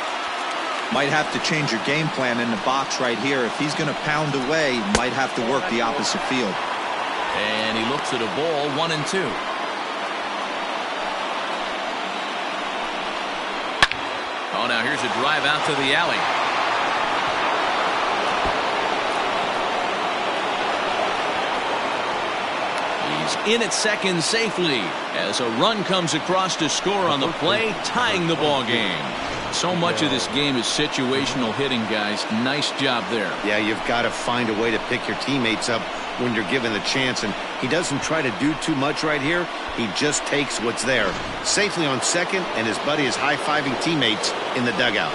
Might have to change your game plan in the box right here. If he's going to pound away, might have to work the opposite field. And he looks at a ball, 1-2. Oh, now here's a drive out to the alley. He's in at second safely as a run comes across to score on the play, tying the ball game. So much of this game is situational hitting, guys. Nice job there. Yeah, you've got to find a way to pick your teammates up when you're given the chance, and he doesn't try to do too much right here. He just takes what's there. Safely on second, and his buddy is high-fiving teammates in the dugout.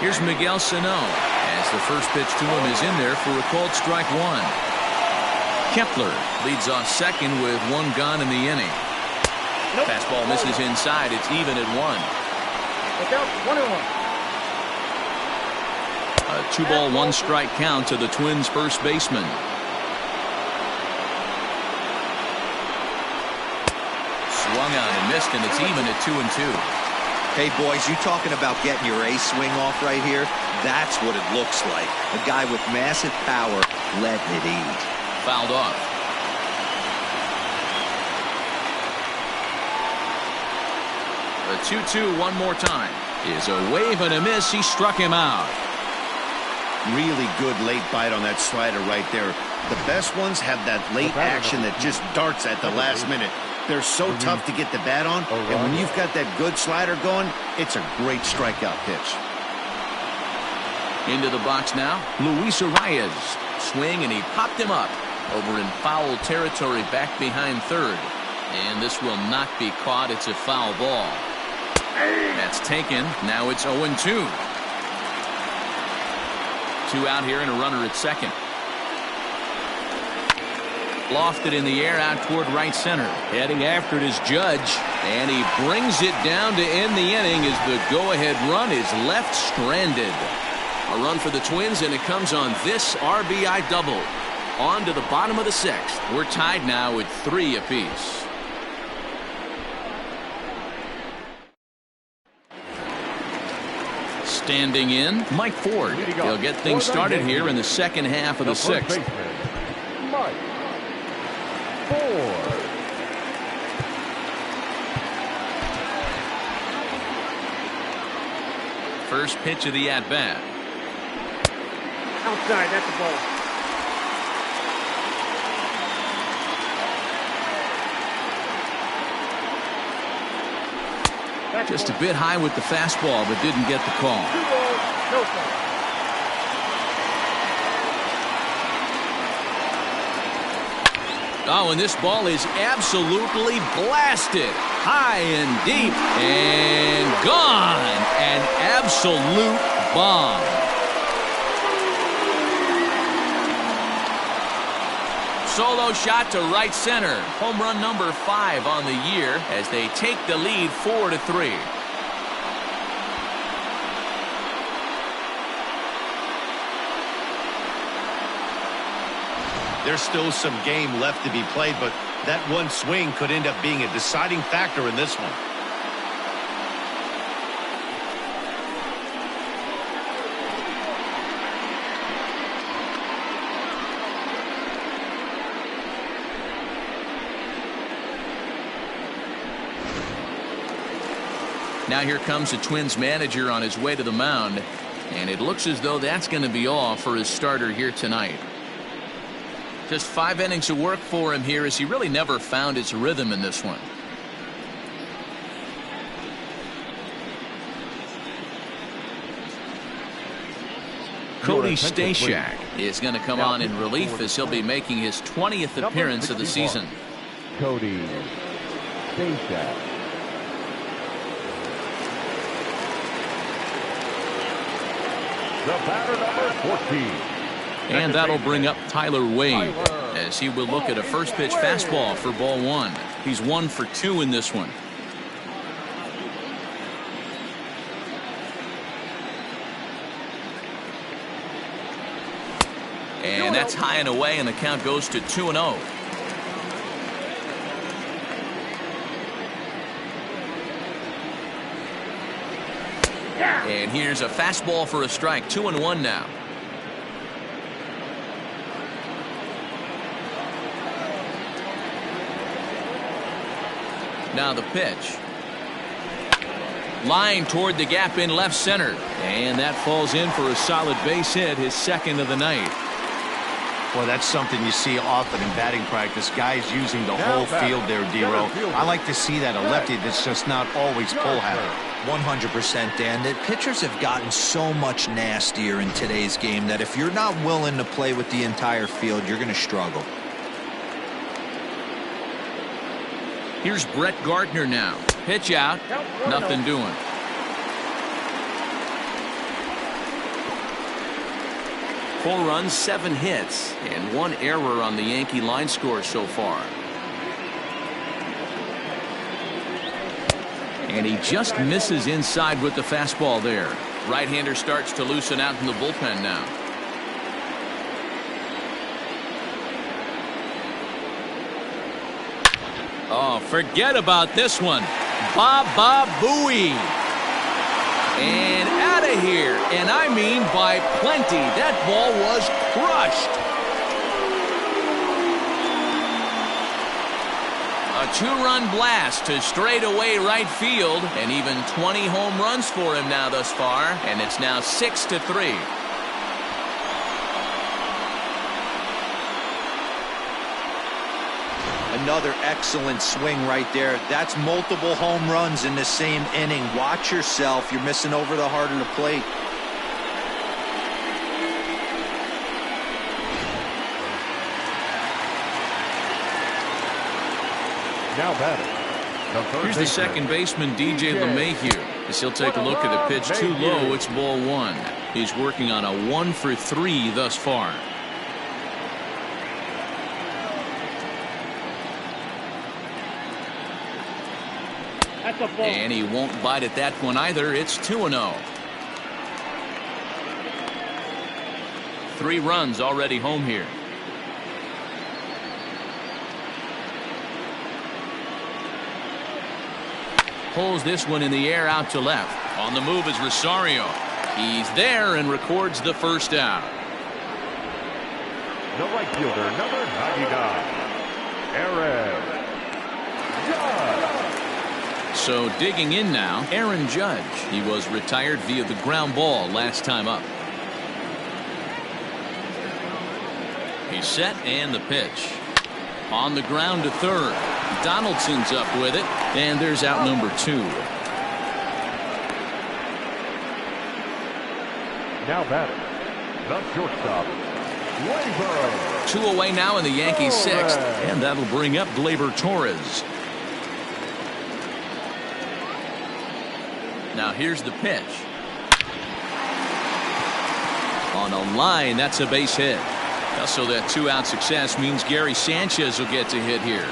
Here's Miguel Sano as the first pitch to him is in there for a called strike 1. Kepler leads off second with 1 gone in the inning. Fastball misses inside. It's even at 1. Look out, 1-1. A 2-ball, 1-strike count to the Twins' first baseman. Swung on and missed, and it's even at 2-2. Hey, boys, you talking about getting your ace swing off right here? That's what it looks like. A guy with massive power letting it eat. Fouled off. The 2-2 one more time is a wave and a miss. He struck him out. Really good late bite on that slider right there. The best ones have that late action that just darts at the last minute. They're so tough to get the bat on, and when you've got that good slider going, it's a great strikeout pitch. Into the box now, Luis Arias. Swing, and he popped him up over in foul territory back behind third. And this will not be caught. It's a foul ball. That's taken. Now it's 0-2. 2 out here and a runner at second. Lofted in the air out toward right center. Heading after it is Judge. And he brings it down to end the inning as the go-ahead run is left stranded. A run for the Twins, and it comes on this RBI double. On to the bottom of the 6th. We're tied now at 3 apiece. Standing in, Mike Ford. He'll get things started here in the second half of the 6th. Mike Ford. First pitch of the at-bat. outside. That's the ball. Just a bit high with the fastball, but didn't get the call. 2-0, no call. Oh, and this ball is absolutely blasted. High and deep and gone. An absolute bomb. Solo shot to right center. Home run number 5 on the year as they take the lead 4-3. There's still some game left to be played, but that one swing could end up being a deciding factor in this one. Now here comes the Twins manager on his way to the mound, and it looks as though that's going to be all for his starter here tonight. Just 5 innings of work for him here as he really never found his rhythm in this one. Cody Stashak is going to come on in relief as he'll be making his 20th appearance of the season. Cody Stashak. The batter number 14. And that'll bring up Tyler Wade as he will look at a first pitch fastball for ball 1. He's 1 for 2 in this one. And that's high and away, and the count goes to 2-0. And here's a fastball for a strike. 2-1 now. Now the pitch. Line toward the gap in left center. And that falls in for a solid base hit, his second of the night. Well, that's something you see often in batting practice. Guys using the whole field there, D-Row. I like to see that. A lefty that's just not always pull happy. 100%, Dan. That pitchers have gotten so much nastier in today's game that if you're not willing to play with the entire field, you're going to struggle. Here's Brett Gardner now. Pitch out. Nothing doing. Four runs, 7 hits, and 1 error on the Yankee line score so far. And he just misses inside with the fastball there. Right-hander starts to loosen out in the bullpen now. Oh, forget about this one. Baba Booey. And out of here. And I mean by plenty. That ball was crushed. A 2-run blast to straightaway right field. And even 20 home runs for him now thus far. And it's now 6-3. Another excellent swing right there. That's multiple home runs in the same inning. Watch yourself. You're missing over the heart of the plate. Now batting. Here's the second baseman, DJ LeMahieu, as he'll take a look at the pitch too low. It's ball 1. He's working on a 1 for 3 thus far. And he won't bite at that one either. It's 2-0. 3 runs already home here. Pulls this one in the air out to left. On the move is Rosario. He's there and records the first out. The right fielder, number 99, Aaron Judge. So digging in now, Aaron Judge. He was retired via the ground ball last time up. He's set and the pitch. On the ground to third. Donaldson's up with it. And there's out number 2. Now batting, the shortstop, Gleyber. 2 away now in the Yankees' 6th. And that'll bring up Gleyber Torres. Now here's the pitch. On a line, that's a base hit. So that 2-out success means Gary Sanchez will get to hit here.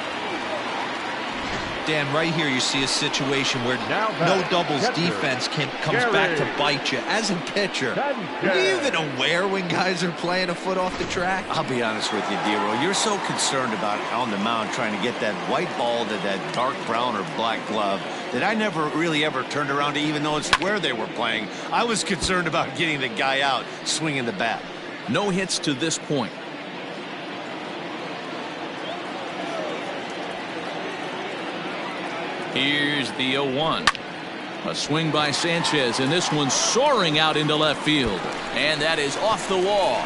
Dan, right here you see a situation where no doubles defense comes back to bite you. As a pitcher, are you even aware when guys are playing a foot off the track? I'll be honest with you, Dero. You're so concerned about on the mound trying to get that white ball to that dark brown or black glove that I never really ever turned around to even notice where they were playing. I was concerned about getting the guy out swinging the bat. No hits to this point. Here's the 0-1. A swing by Sanchez, and this one's soaring out into left field. And that is off the wall.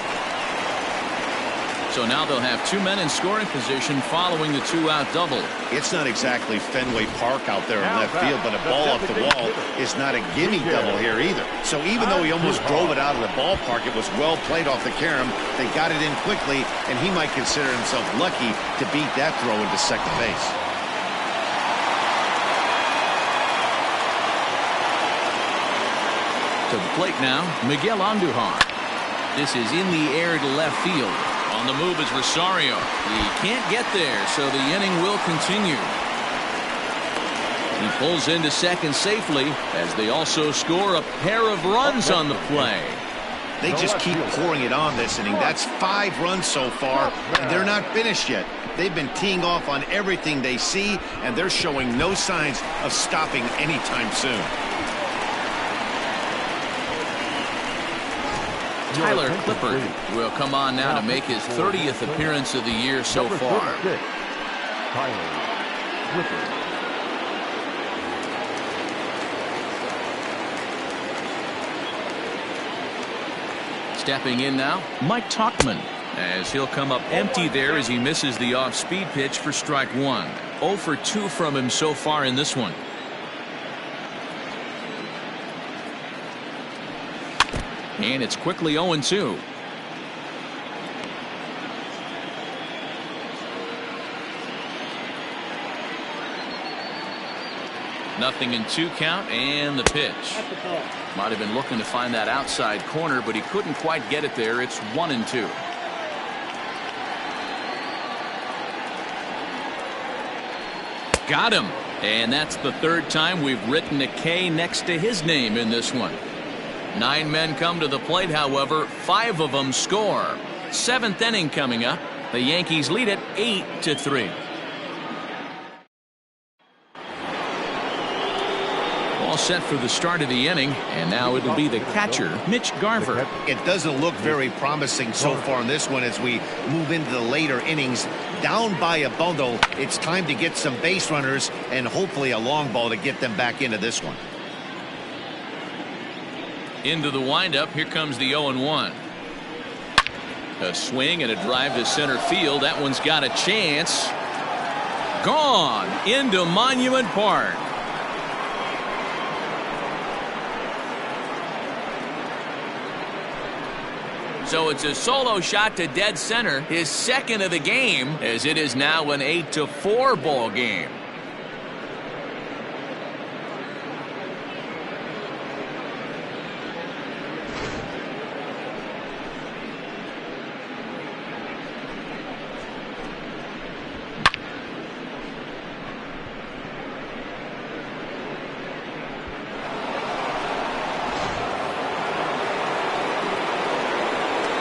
So now they'll have 2 men in scoring position following the 2-out double. It's not exactly Fenway Park out there in left field, but a ball off the wall is not a gimme double here either. So even though he almost drove it out of the ballpark, it was well played off the carom. They got it in quickly, and he might consider himself lucky to beat that throw into second base. To the plate now, Miguel Andujar. This is in the air to left field. On the move is Rosario. He can't get there, so the inning will continue. He pulls into second safely as they also score a pair of runs on the play. They just keep pouring it on this inning. That's 5 runs so far, and they're not finished yet. They've been teeing off on everything they see, and they're showing no signs of stopping anytime soon. Tyler Clippard will come on now to make his 30th appearance of the year so far. Tyler Clippard. Stepping in now, Mike Tauchman, as he'll come up empty there as he misses the off-speed pitch for strike 1. 0 for 2 from him so far in this one. And it's quickly 0-2. Nothing in 2 count, and the pitch. Might have been looking to find that outside corner, but he couldn't quite get it there. It's 1-2. Got him. And that's the 3rd time we've written a K next to his name in this one. 9 men come to the plate, however, 5 of them score. 7th inning coming up. The Yankees lead it 8-3. All set for the start of the inning, and now it'll be the catcher, Mitch Garver. It doesn't look very promising so far in this one as we move into the later innings. Down by a bundle, it's time to get some base runners and hopefully a long ball to get them back into this one. Into the windup, here comes the 0-1. A swing and a drive to center field. That one's got a chance. Gone into Monument Park. So it's a solo shot to dead center, his 2nd of the game, as it is now an 8-4 ball game.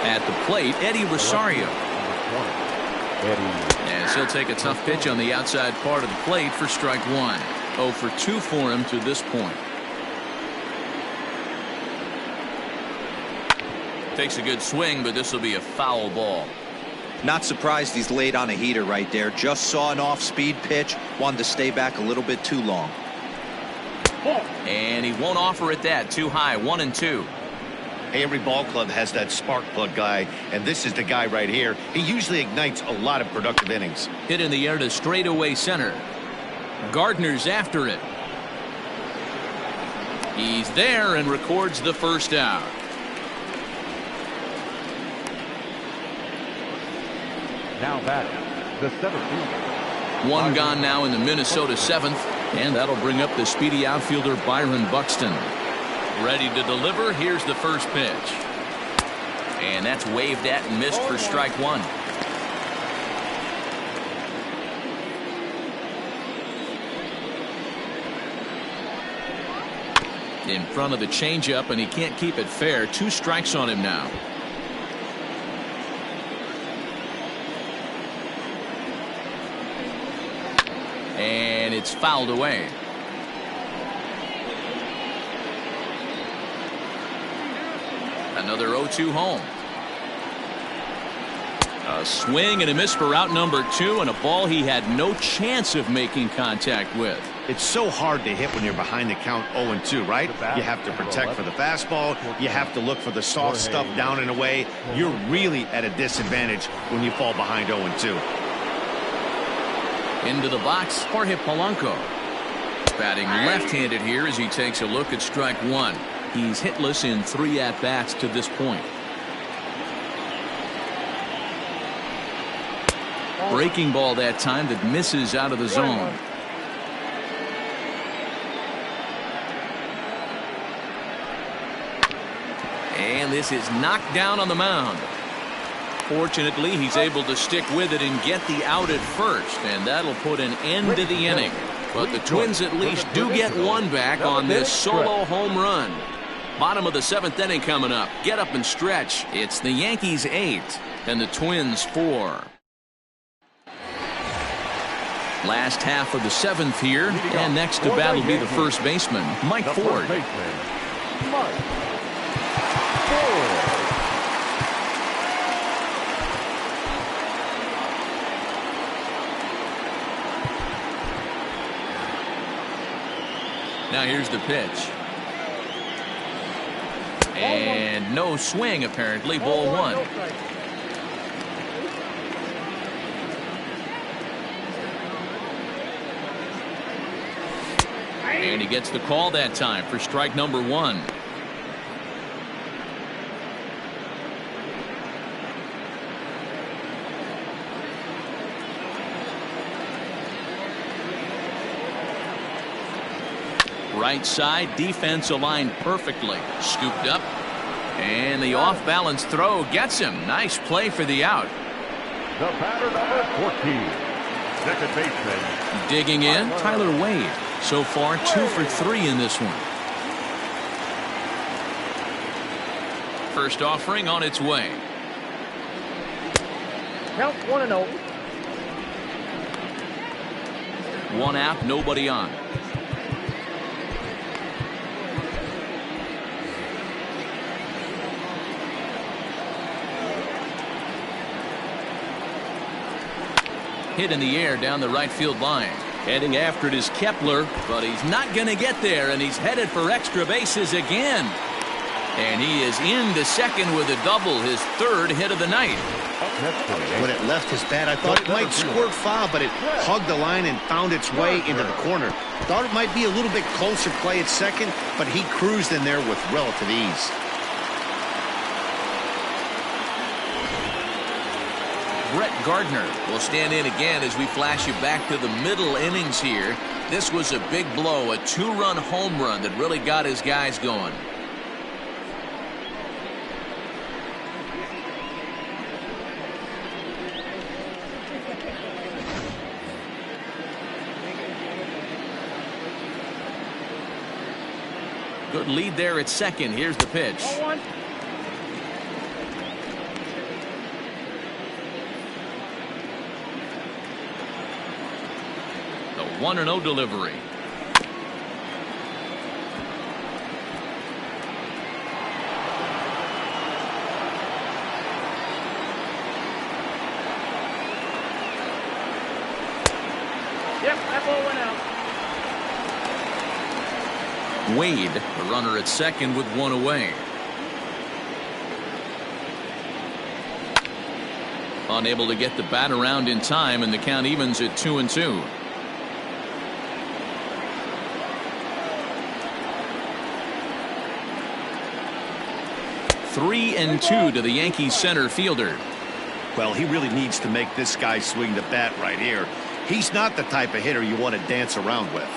At the plate, Eddie Rosario. As he'll take a tough pitch on the outside part of the plate for strike 1. 0 for 2 for him to this point. Takes a good swing, but this will be a foul ball. Not surprised he's laid on a heater right there. Just saw an off-speed pitch. Wanted to stay back a little bit too long. And he won't offer it that. Too high. 1-2. Hey, every ball club has that spark plug guy, and this is the guy right here. He usually ignites a lot of productive innings. Hit in the air to straightaway center. Gardner's after it. He's there and records the first out. Now batting, the 17th. One gone now in the Minnesota 7th, and that'll bring up the speedy outfielder Byron Buxton. Ready to deliver. Here's the first pitch. And that's waved at and missed for strike one. In front of the changeup, and he can't keep it fair. 2 strikes on him now. And it's fouled away. Another 0-2 home. A swing and a miss for out number 2, and a ball he had no chance of making contact with. It's so hard to hit when you're behind the count 0-2, right? You have to protect for the fastball. You have to look for the soft stuff down and away. You're really at a disadvantage when you fall behind 0-2. Into the box, Jorge Polanco. Batting left-handed here as he takes a look at strike one. He's hitless in 3 at-bats to this point. Breaking ball that time that misses out of the zone. And this is knocked down on the mound. Fortunately, he's able to stick with it and get the out at first, and that'll put an end to the inning. But the Twins at least do get one back on this solo home run. Bottom of the 7th inning coming up. Get up and stretch. It's the Yankees 8 and the Twins 4. Last half of the 7th here, and next to bat will be the first baseman, Mike Ford. Now here's the pitch. And no swing, apparently. Ball 1. And he gets the call that time for strike number 1. Right side, defense aligned perfectly. Scooped up. And the off-balance throw gets him. Nice play for the out. The batter number 14, second baseman. Digging in, Tyler Wade. So far, 2 for 3 in this one. First offering on its way. Count 1-0. 1 out, nobody on. Hit in the air down the right field line. Heading after it is Kepler, but he's not going to get there, and he's headed for extra bases again. And he is into second with a double, his 3rd hit of the night. When it left his bat, I thought it might squirt foul, but it hugged the line and found its way into the corner. Thought it might be a little bit closer play at second, but he cruised in there with relative ease. Brett Gardner will stand in again as we flash you back to the middle innings here. This was a big blow, a 2-run home run that really got his guys going. Good lead there at second. Here's the pitch. The 1-0 delivery. Yep, that ball went out. Wade, the runner at second with 1 away. Unable to get the bat around in time, and the count evens at 2-2. Three and two to the Yankees center fielder. Well, he really needs to make this guy swing the bat right here. He's not the type of hitter you want to dance around with.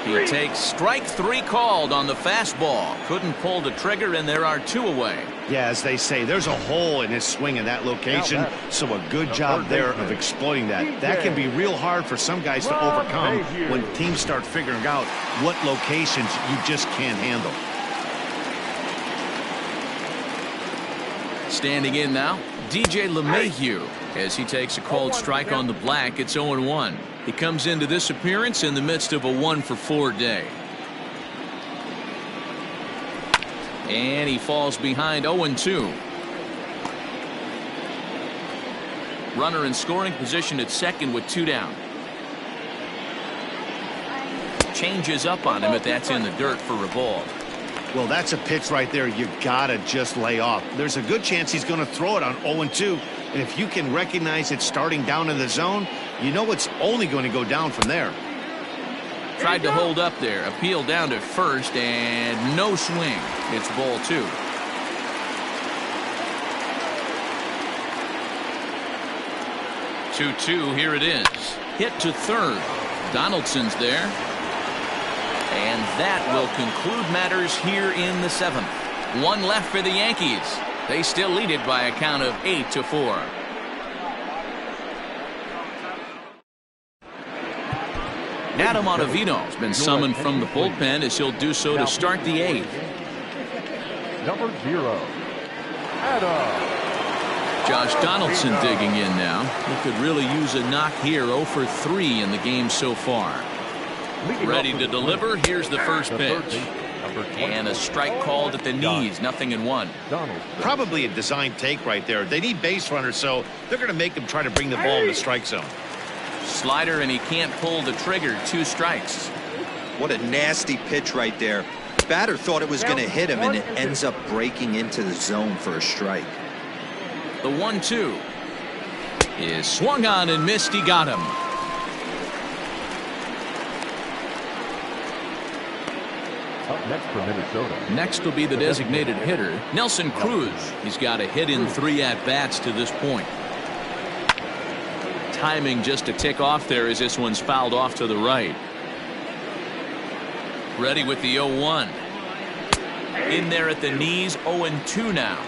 He takes strike three called on the fastball. Couldn't pull the trigger, and there are two away. Yeah, as they say, there's a hole in his swing in that location, so a good job there of exploiting that. That can be real hard for some guys to overcome when teams start figuring out what locations you just can't handle. Standing in now, DJ LeMahieu, as he takes a called strike on the black. It's 0-1. He comes into this appearance in the midst of a 1-for-4 day. And he falls behind 0-2. Runner in scoring position at second with two down. Changes up on him, but that's in the dirt for a ball. Well, that's a pitch right there you gotta just lay off. There's a good chance he's going to throw it on 0-2, and if you can recognize it starting down in the zone, you know it's only going to go down from there. Tried to hold up there, appeal down to first, and no swing. It's ball two. Two-two, here it is. Hit to third. Donaldson's there. And that will conclude matters here in the seventh. One left for the Yankees. They still lead it by a count of 8-4. Adam Ottavino has been summoned from the bullpen, as he'll do so to start the eighth. Number 0, Adam. Josh Donaldson digging in now. He could really use a knock here. 0 for 3 in the game so far. Ready to deliver. Here's the first pitch. And a strike called at the knees. 0-1. Probably a design take right there. They need base runners, so they're going to make them try to bring the ball in the strike zone. Slider, and he can't pull the trigger. 2 strikes. What a nasty pitch right there. Batter thought it was going to hit him, and it ends up breaking into the zone for a strike. The 1-2 is swung on and missed. He got him. Up next for Minnesota. Next will be the designated hitter, Nelson Cruz. He's got a hit in 3 at-bats to this point. Timing just a tick off there as this one's fouled off to the right. Ready with the 0-1. In there at the knees. 0-2 now.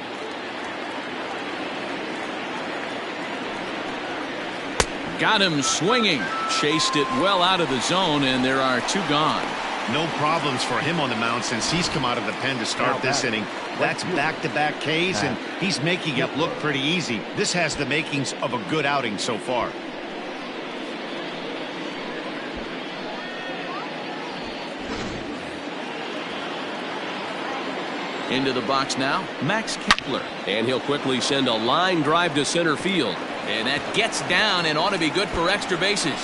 Got him swinging. Chased it well out of the zone, and there are 2 gone. No problems for him on the mound since he's come out of the pen to start this inning. That's back-to-back Ks, and he's making it look pretty easy. This has the makings of a good outing so far. Into the box now, Max Kepler. And he'll quickly send a line drive to center field. And that gets down and ought to be good for extra bases.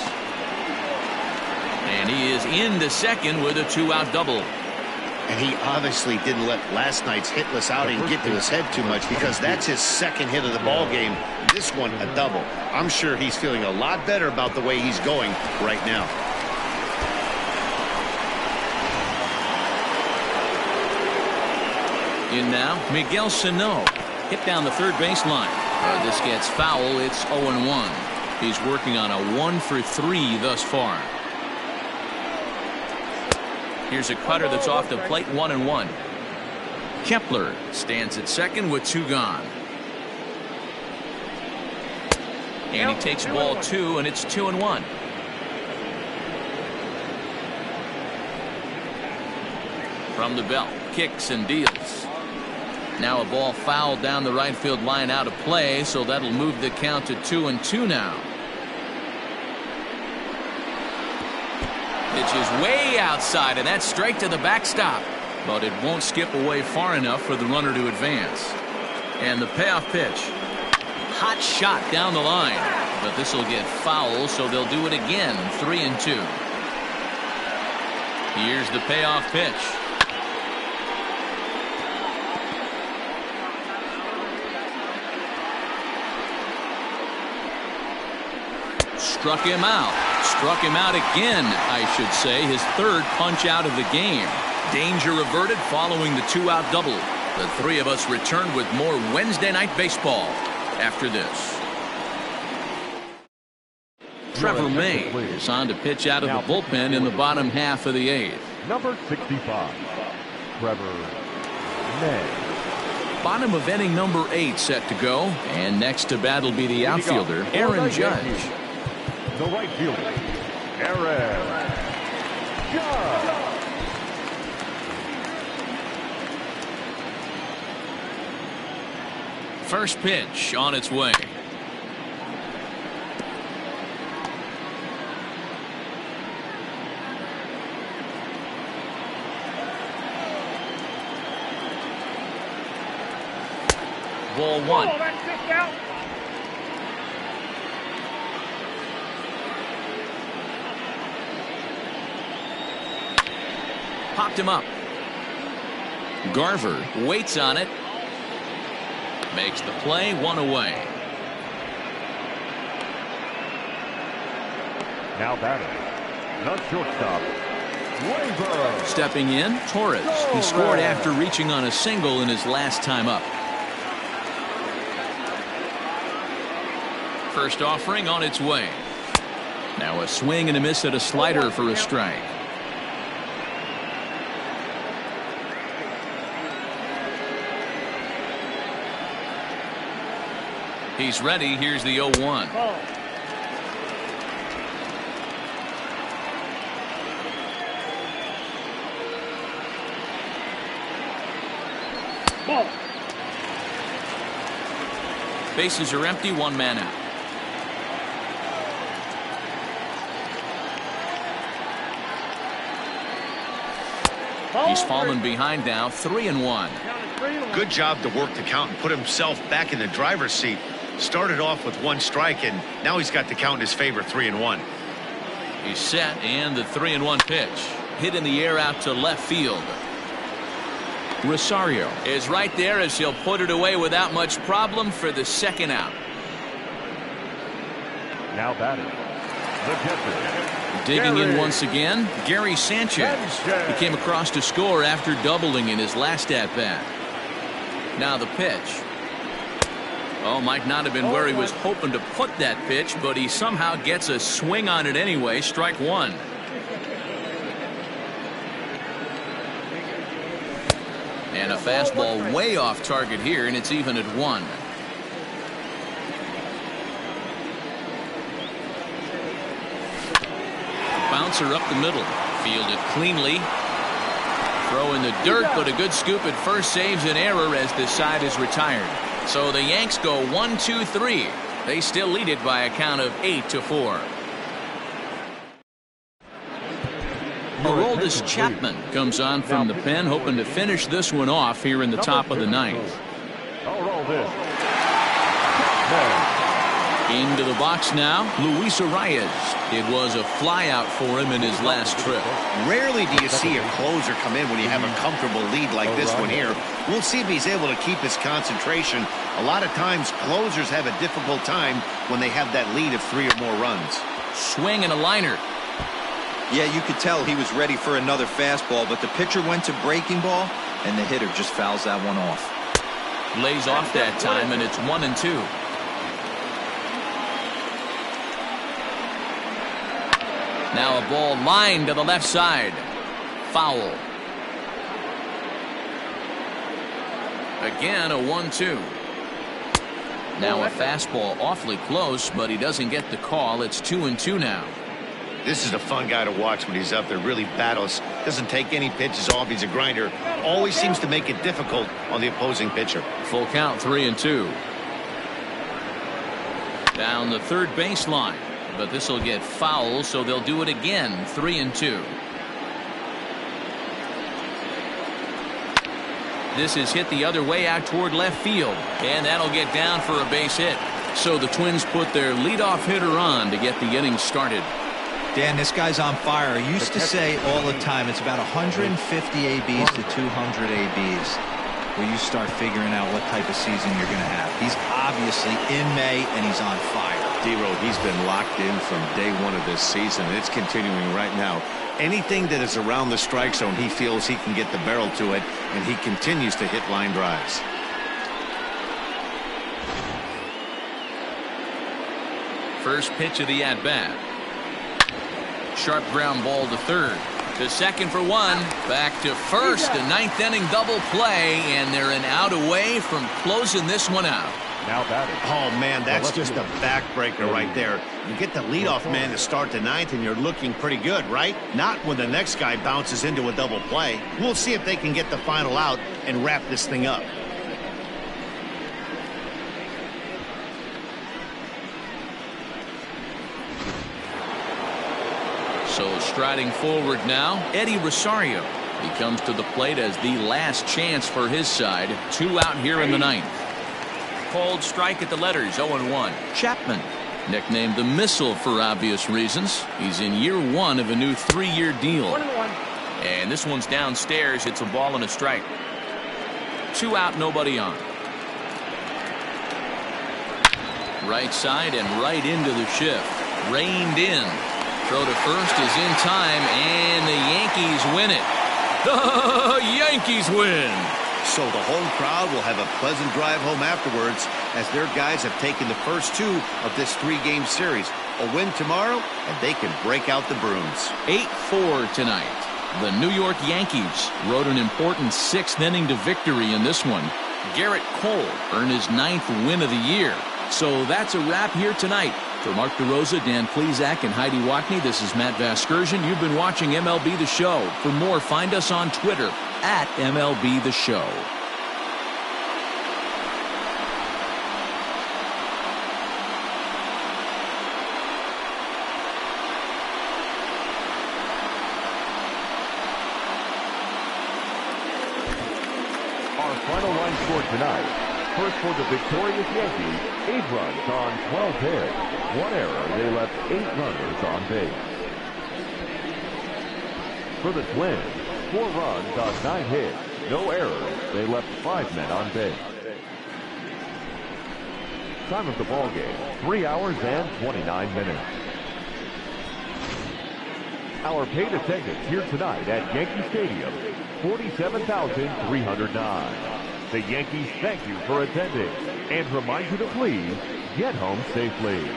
And he is into second with a 2-out double. And he obviously didn't let last night's hitless outing get to his head too much, because that's his second hit of the ball game. This one a double. I'm sure he's feeling a lot better about the way he's going right now. In now, Miguel Sano. Hit down the third baseline. This gets foul. It's 0-1. He's working on a 1 for 3 thus far. Here's a cutter that's off the plate. 1-1. Kepler stands at second with 2 gone. And he takes ball 2, and it's 2-1. From the belt, kicks and deals. Now a ball fouled down the right field line, out of play, so that'll move the count to 2-2 now. Pitch is way outside, and that's straight to the backstop. But it won't skip away far enough for the runner to advance. And the payoff pitch. Hot shot down the line. But this will get foul, so they'll do it again. 3-2. Here's the payoff pitch. Struck him out. Struck him out again, I should say. His third punch out of the game. Danger averted following the 2-out double. The three of us return with more Wednesday Night Baseball after this. Trevor May is on to pitch out of the bullpen in the bottom half of the 8th. Number 65, Trevor May. Bottom of inning number 8 set to go. And next to bat will be the outfielder, Aaron Judge. The right fielder, Aaron Judge. First pitch on its way. Ball 1. Oh, that's kicked out. Popped him up. Garver waits on it. Makes the play, 1 away. Now batting, the shortstop, Labor. Stepping in, Torres. He scored after reaching on a single in his last time up. First offering on its way. Now a swing and a miss at a slider for a strike. He's ready. Here's the 0-1. Ball. Bases are empty, 1 man out. He's fallen behind now, 3-1. Good job to work the count and put himself back in the driver's seat. Started off with 1 strike, and now he's got the count in his favor, 3-1. He's set, and the 3-1 pitch. Hit in the air out to left field. Rosario is right there as he'll put it away without much problem for the 2nd out. Now batting, the catcher, Digging in once again, Gary Sanchez. He came across to score after doubling in his last at-bat. Now the pitch. Oh, might not have been where he was hoping to put that pitch, but he somehow gets a swing on it anyway. Strike 1. And a fastball way off target here, and it's even at 1. Bouncer up the middle. Fielded cleanly. Throw in the dirt, but a good scoop at first saves an error as this side is retired. So the Yanks go 1-2-3. They still lead it by a count of 8-4. Aroldis Chapman comes on from the pen, hoping to finish this one off here in the top of the 9th. Into the box now, Luis Arias. It was a flyout for him in his last trip. Rarely do you see a closer come in when you have a comfortable lead like this one here. We'll see if he's able to keep his concentration. A lot of times closers have a difficult time when they have that lead of 3 or more runs. Swing and a liner. Yeah, you could tell he was ready for another fastball, but the pitcher went to breaking ball, and the hitter just fouls that one off. Lays off that time, and it's 1-2. Now a ball lined to the left side. Foul. Again, a 1-2. Now a fastball awfully close, but he doesn't get the call. It's 2-2 now. This is a fun guy to watch when he's up there. Really battles. Doesn't take any pitches off. He's a grinder. Always seems to make it difficult on the opposing pitcher. Full count, 3-2. Down the third baseline. But this will get foul, so they'll do it again. 3-2. This is hit the other way out toward left field, and that'll get down for a base hit. So the Twins put their leadoff hitter on to get the inning started. Dan, this guy's on fire. I used to say all the time it's about 150 ABs to 200 ABs where you start figuring out what type of season you're going to have. He's obviously in May, and he's on fire. D-Road, he's been locked in from day one of this season. It's continuing right now. Anything that is around the strike zone, he feels he can get the barrel to it, and he continues to hit line drives. First pitch of the at-bat. Sharp ground ball to third. To second for one. Back to first. A ninth inning double play, and they're an out away from closing this one out. Now batting. Oh, man, that's just a backbreaker right there. You get the leadoff man to start the ninth, and you're looking pretty good, right? Not when the next guy bounces into a double play. We'll see if they can get the final out and wrap this thing up. So striding forward now, Eddie Rosario. He comes to the plate as the last chance for his side. 2 out here in the ninth. Called strike at the letters, 0-1. Chapman, nicknamed the Missile for obvious reasons. He's in year 1 of a new 3-year deal. 1-1. And this one's downstairs. It's a ball and a strike. 2 out, nobody on. Right side and right into the shift. Reined in. Throw to first is in time, and the Yankees win it. The Yankees win. So the home crowd will have a pleasant drive home afterwards as their guys have taken the first 2 of this 3-game series. A win tomorrow, and they can break out the brooms. 8-4 tonight. The New York Yankees rode an important 6th inning to victory in this one. Garrett Cole earned his 9th win of the year. So that's a wrap here tonight. For Mark DeRosa, Dan Plesac, and Heidi Watney, this is Matt Vasgersian. You've been watching MLB The Show. For more, find us on Twitter at MLB The Show. Our final line score tonight. First for the victorious Yankees, 8 runs on 12 hits. 1 error, they left 8 runners on base. For the Twins, 4 runs on 9 hits. No errors, they left 5 men on base. Time of the ball game, 3 hours and 29 minutes. Our paid attendance here tonight at Yankee Stadium, 47,309. The Yankees thank you for attending and remind you to please get home safely.